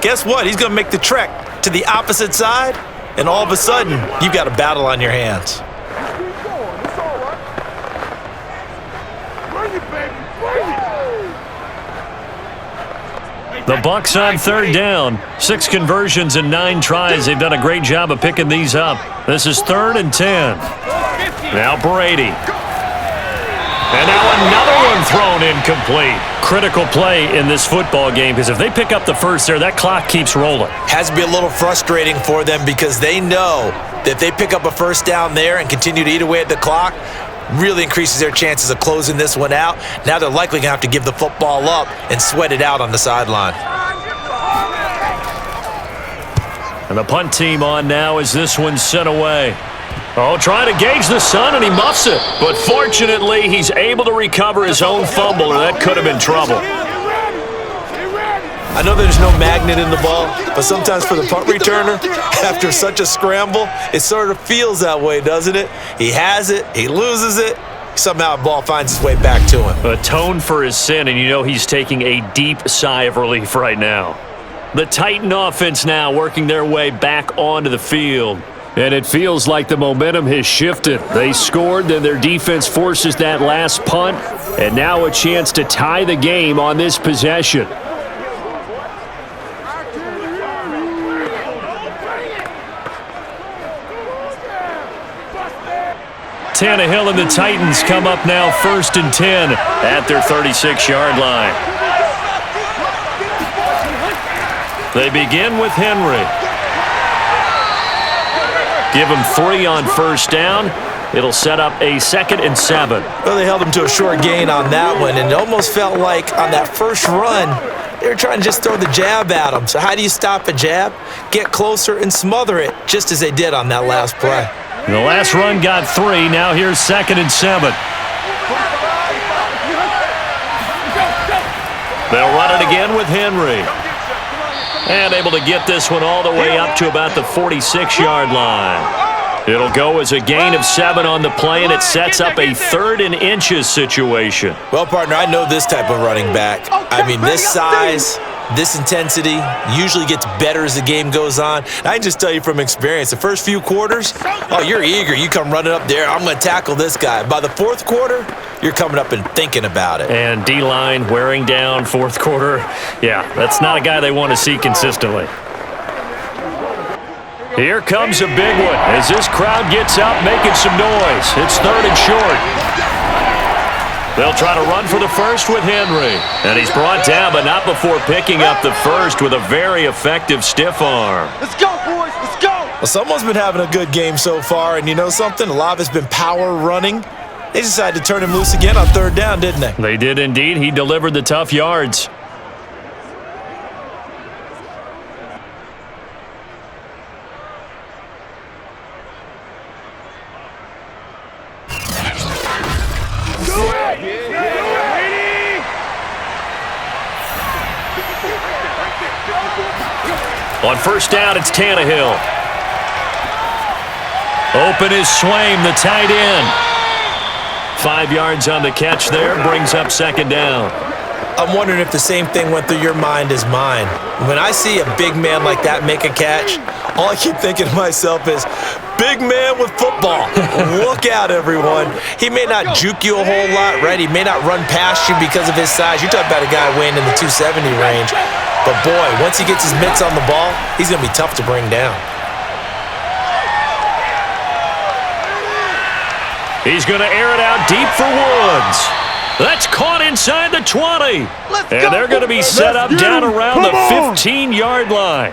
guess what? He's going to make the trek to the opposite side, and all of a sudden, you've got a battle on your hands. The Bucs on third down. 6 conversions and 9 tries. They've done a great job of picking these up. This is 3rd and 10. Now Brady. And now another one thrown incomplete. Critical play in this football game because if they pick up the first there, that clock keeps rolling. Has to be a little frustrating for them because they know that if they pick up a first down there and continue to eat away at the clock, really increases their chances of closing this one out. Now they're likely going to have to give the football up and sweat it out on the sideline. And the punt team on now as this one's sent away. Oh, trying to gauge the sun, and he muffs it. But fortunately, he's able to recover his own fumble, or that could have been trouble. I know there's no magnet in the ball, but sometimes for the punt returner, after such a scramble, it sort of feels that way, doesn't it? He has it, he loses it, somehow the ball finds its way back to him. Atone for his sin, and you know he's taking a deep sigh of relief right now. The Titan offense now working their way back onto the field. And it feels like the momentum has shifted. They scored, then their defense forces that last punt, and now a chance to tie the game on this possession. Tannehill and the Titans come up now 1st and 10 at their 36-yard line. They begin with Henry. Give him 3 on first down. It'll set up a 2nd and 7. Well, they held him to a short gain on that one, and it almost felt like on that first run, they were trying to just throw the jab at him. So how do you stop a jab? Get closer and smother it, just as they did on that last play. The last run got 3. Now here's 2nd and 7. They'll run it again with Henry. And able to get this one all the way up to about the 46-yard line. It'll go as a gain of 7 on the play, and it sets up a 3rd and inches situation. Well, partner, I know this type of running back. I mean, this size, this intensity usually gets better as the game goes on. And I can just tell you from experience, the first few quarters, oh, you're eager. You come running up there, I'm going to tackle this guy. By the 4th quarter, you're coming up and thinking about it. And D-line wearing down 4th quarter. Yeah, that's not a guy they want to see consistently. Here comes a big one as this crowd gets up making some noise. It's 3rd and short. They'll try to run for the first with Henry. And he's brought down, but not before picking up the first with a very effective stiff arm. Let's go, boys. Let's go. Well, someone's been having a good game so far, and you know something? A lot of it's been power running. They decided to turn him loose again on 3rd down, didn't they? They did indeed. He delivered the tough yards. On first down, it's Tannehill. Open is Swaim, the tight end. 5 yards on the catch there, brings up 2nd down. I'm wondering if the same thing went through your mind as mine. When I see a big man like that make a catch, all I keep thinking to myself is, big man with football. Look out, everyone. He may not juke you a whole lot, right? He may not run past you because of his size. You're talking about a guy weighing in the 270 range. But boy, once he gets his mitts on the ball, he's going to be tough to bring down. He's going to air it out deep for Woods. That's caught inside the 20. And they're going to be set up down around the 15-yard line.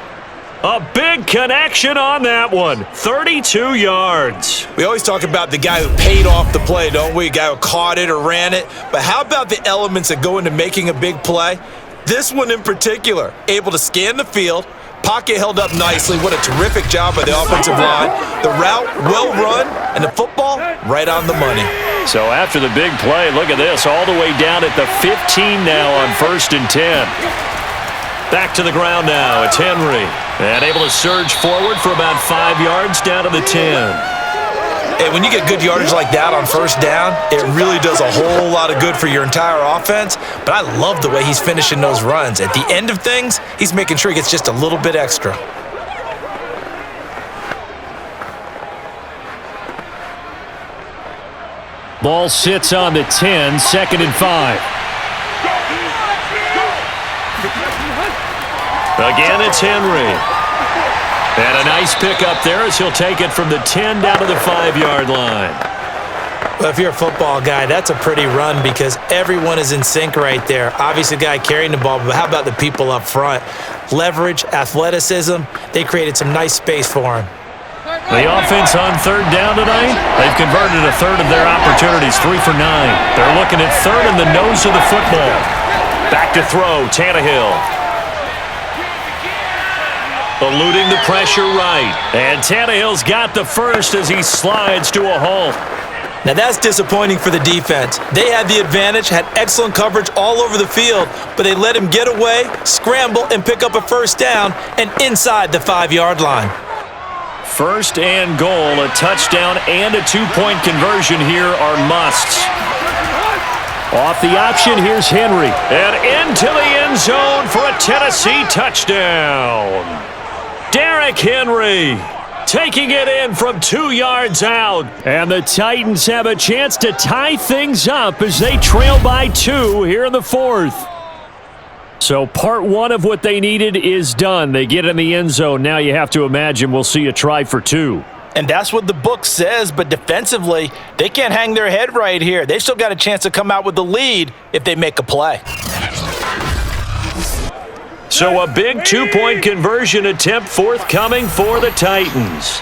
A big connection on that one. 32 yards. We always talk about the guy who paid off the play, don't we? A guy who caught it or ran it. But how about the elements that go into making a big play? This one in particular, able to scan the field, pocket held up nicely. What a terrific job by the offensive line. The route, well run, and the football, right on the money. So after the big play, look at this, all the way down at the 15 now on 1st and 10. Back to the ground now, it's Henry. And able to surge forward for about 5 yards down to the 10. Hey, when you get good yardage like that on first down, it really does a whole lot of good for your entire offense. But I love the way he's finishing those runs. At the end of things, he's making sure he gets just a little bit extra. Ball sits on the 10, 2nd and 5. Again, it's Henry. And a nice pickup there as he'll take it from the 10 down to the 5-yard line. Well, if you're a football guy, that's a pretty run because everyone is in sync right there. Obviously, the guy carrying the ball, but how about the people up front? Leverage, athleticism, they created some nice space for him. The offense on third down tonight, they've converted a third of their opportunities, 3 for 9. They're looking at third in the nose of the football. Back to throw, Tannehill. Eluding the pressure right. And Tannehill's got the first as he slides to a halt. Now that's disappointing for the defense. They had the advantage, had excellent coverage all over the field, but they let him get away, scramble, and pick up a first down and inside the 5-yard line. First and goal, a touchdown and a 2-point conversion here are musts. Off the option, here's Henry. And into the end zone for a Tennessee touchdown. Derrick Henry taking it in from 2 yards out. And the Titans have a chance to tie things up as they trail by 2 here in the 4th. So part 1 of what they needed is done. They get in the end zone. Now you have to imagine we'll see a try for 2. And that's what the book says, but defensively, they can't hang their head right here. They've still got a chance to come out with the lead if they make a play. So a big 2-point conversion attempt forthcoming for the Titans.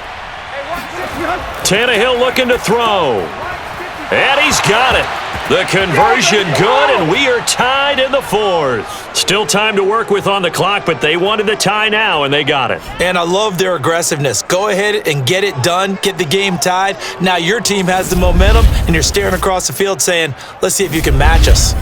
Tannehill looking to throw. And he's got it. The conversion good, and we are tied in the 4th. Still time to work with on the clock, but they wanted the tie now, and they got it. And I love their aggressiveness. Go ahead and get it done. Get the game tied. Now your team has the momentum, and you're staring across the field saying, let's see if you can match us.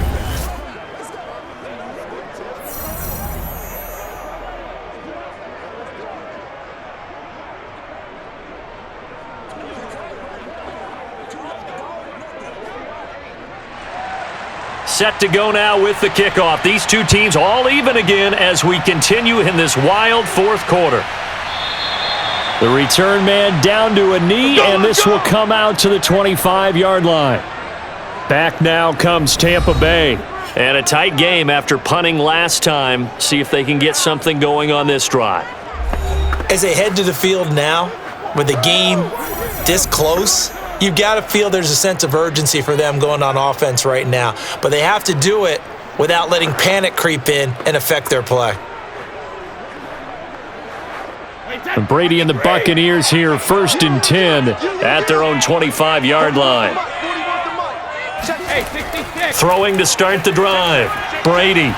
Set to go now with the kickoff. These two teams all even again as we continue in this wild 4th quarter. The return man down to a knee, and this will come out to the 25-yard line. Back now comes Tampa Bay. And a tight game after punting last time. See if they can get something going on this drive. As they head to the field now, with the game this close, you've got to feel there's a sense of urgency for them going on offense right now. But they have to do it without letting panic creep in and affect their play. And Brady and the Buccaneers here, 1st and 10 at their own 25-yard line. Throwing to start the drive. Brady.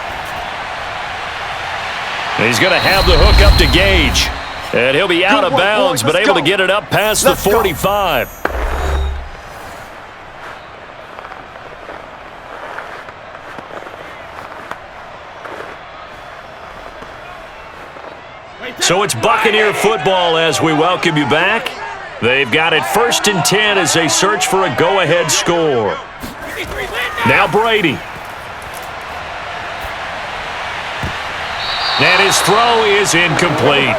He's going to have the hook up to Gage. And he'll be out of bounds, but able to get it up past the 45. So it's Buccaneer football as we welcome you back. They've got it 1st and 10 as they search for a go-ahead score. Now Brady. And his throw is incomplete.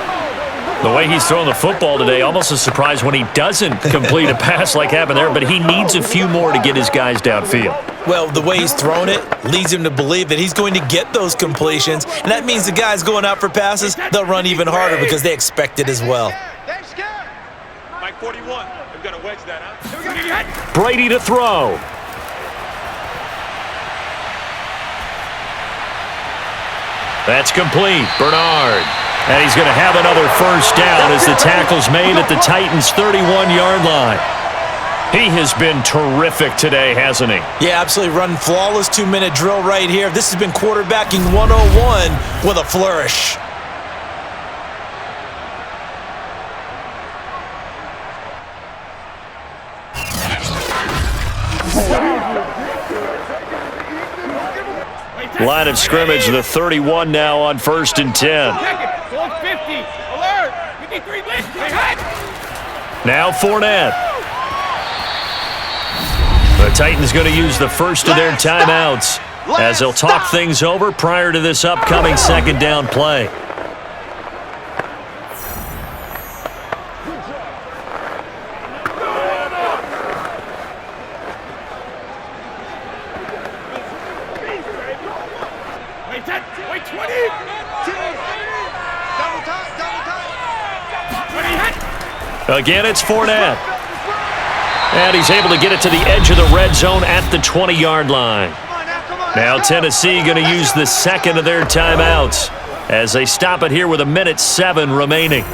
The way he's throwing the football today, almost a surprise when he doesn't complete a pass like happened there, but he needs a few more to get his guys downfield. Well, the way he's thrown it leads him to believe that he's going to get those completions, and that means the guys going out for passes, they'll run even harder because they expect it as well. Mike 41, we've got to wedge that, huh? Brady to throw. That's complete. Bernard. And he's going to have another first down as the tackle's made at the Titans' 31-yard line. He has been terrific today, hasn't he? Yeah, absolutely running flawless 2-minute drill right here. This has been quarterbacking 101 with a flourish. Line of scrimmage, the 31 now on 1st and 10. Now Fournette. The Titans going to use the first of their timeouts as they'll talk things over prior to this upcoming 2nd down play. Again, it's Fournette. And he's able to get it to the edge of the red zone at the 20-yard line. Now Tennessee going to use the second of their timeouts as they stop it here with 1:07 remaining.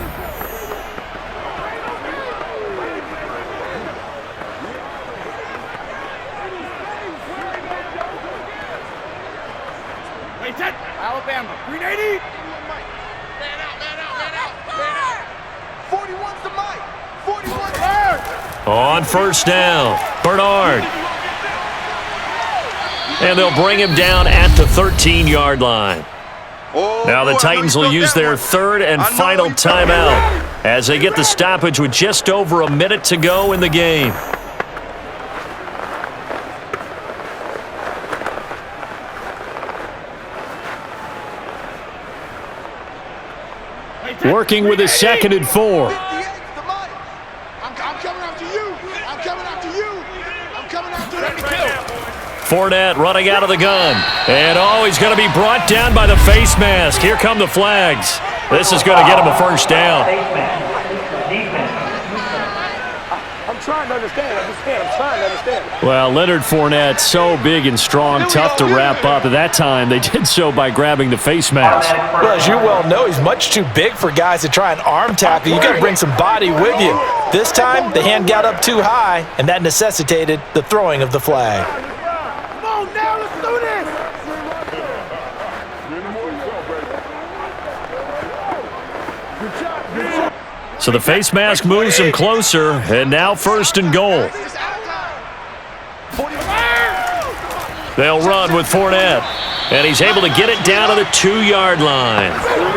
Alabama, 380. Man out. 41's the mic. 41's hard. On first down, Bernard. And they'll bring him down at the 13-yard line. Now the Titans will use their third and final timeout as they get the stoppage with just over a minute to go in the game. Working with a 2nd and 4. I'm coming after you. I'm coming after you. I'm coming after you. Fournette running out of the gun. And he's going to be brought down by the face mask. Here come the flags. This is going to get him a first down. I'm trying to understand. I'm trying to understand. Well, Leonard Fournette, so big and strong, tough to wrap up. At that time, they did so by grabbing the face mask. Well, as you well know, he's much too big for guys to try and arm tackle. You got to bring some body with you. This time, the hand got up too high, and that necessitated the throwing of the flag. Come on now, let's do this. So the face mask moves him closer, and now 1st and goal. They'll run with Fournette, and he's able to get it down to the 2-yard line.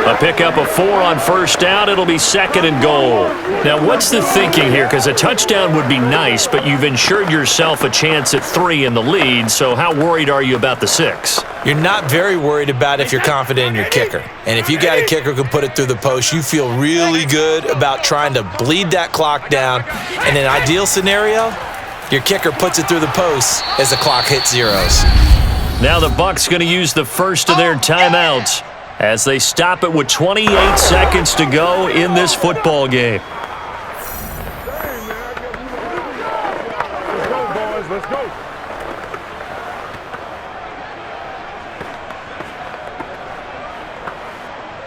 A pickup of 4 on first down. It'll be 2nd and goal. Now, what's the thinking here? Because a touchdown would be nice, but you've ensured yourself a chance at 3 in the lead, so how worried are you about the 6? You're not very worried about if you're confident in your kicker. And if you got a kicker who can put it through the post, you feel really good about trying to bleed that clock down. In an ideal scenario, your kicker puts it through the post as the clock hits zeros. Now the Bucs going to use the first of their timeouts as they stop it with 28 seconds to go in this football game. Let's go.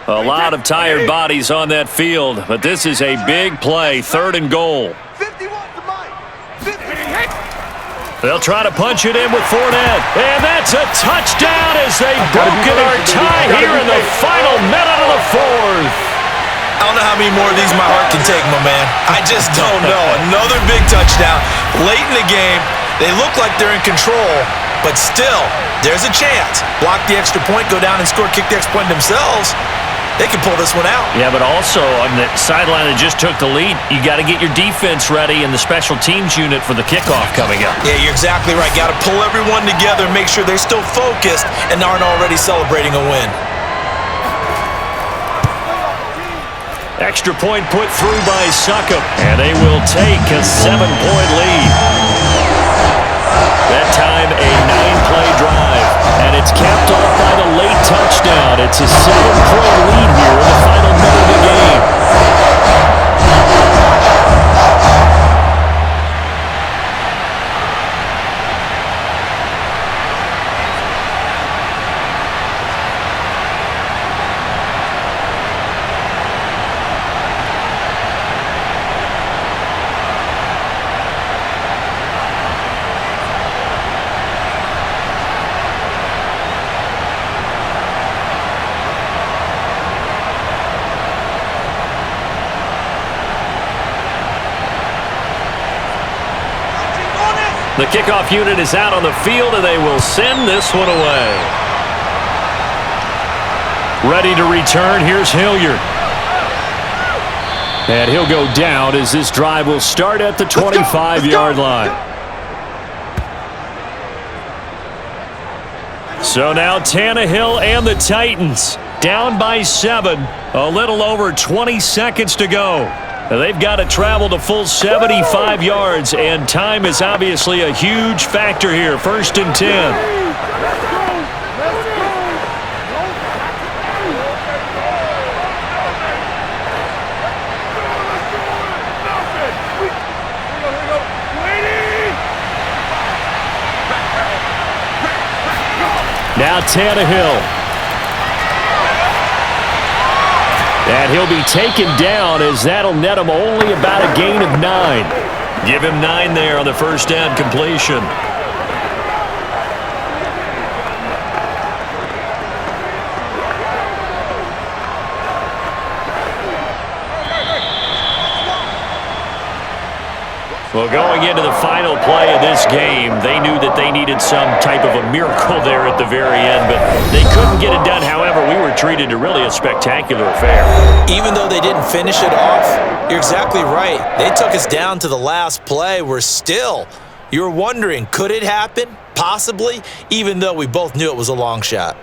A lot of tired bodies on that field, but this is a big play, 3rd and goal. 51's the mic. 50. They'll try to punch it in with Fournette, and that's a touchdown as they've broken our tie here in the final minute of the 4th. I don't know how many more of these my heart can take, my man. I just don't know. Another big touchdown late in the game. They look like they're in control, but still, there's a chance. Block the extra point, go down and score, kick the extra point themselves. They can pull this one out. Yeah, but also on the sideline that just took the lead, you got to get your defense ready and the special teams unit for the kickoff coming up. Yeah, you're exactly right. Got to pull everyone together, make sure they're still focused and aren't already celebrating a win. Extra point put through by Succop, and they will take a 7-point lead. That time, a 9-play drive, and it's capped off by the late touchdown. It's a 7-point lead here in the final minute of the game. The kickoff unit is out on the field, and they will send this one away. Ready to return, here's Hilliard. And he'll go down as this drive will start at the 25-yard line. So now Tannehill and the Titans down by 7. A little over 20 seconds to go. They've got to travel the full 75 yards, and time is obviously a huge factor here. 1st and 10. Now Tannehill. And he'll be taken down as that'll net him only about a gain of 9. Give him 9 there on the first down completion. Well, going into the final play of this game, they knew that they needed some type of a miracle there at the very end, but they couldn't get it done. However, we were treated to really a spectacular affair. Even though they didn't finish it off, you're exactly right. They took us down to the last play. You were wondering, could it happen? Possibly, even though we both knew it was a long shot.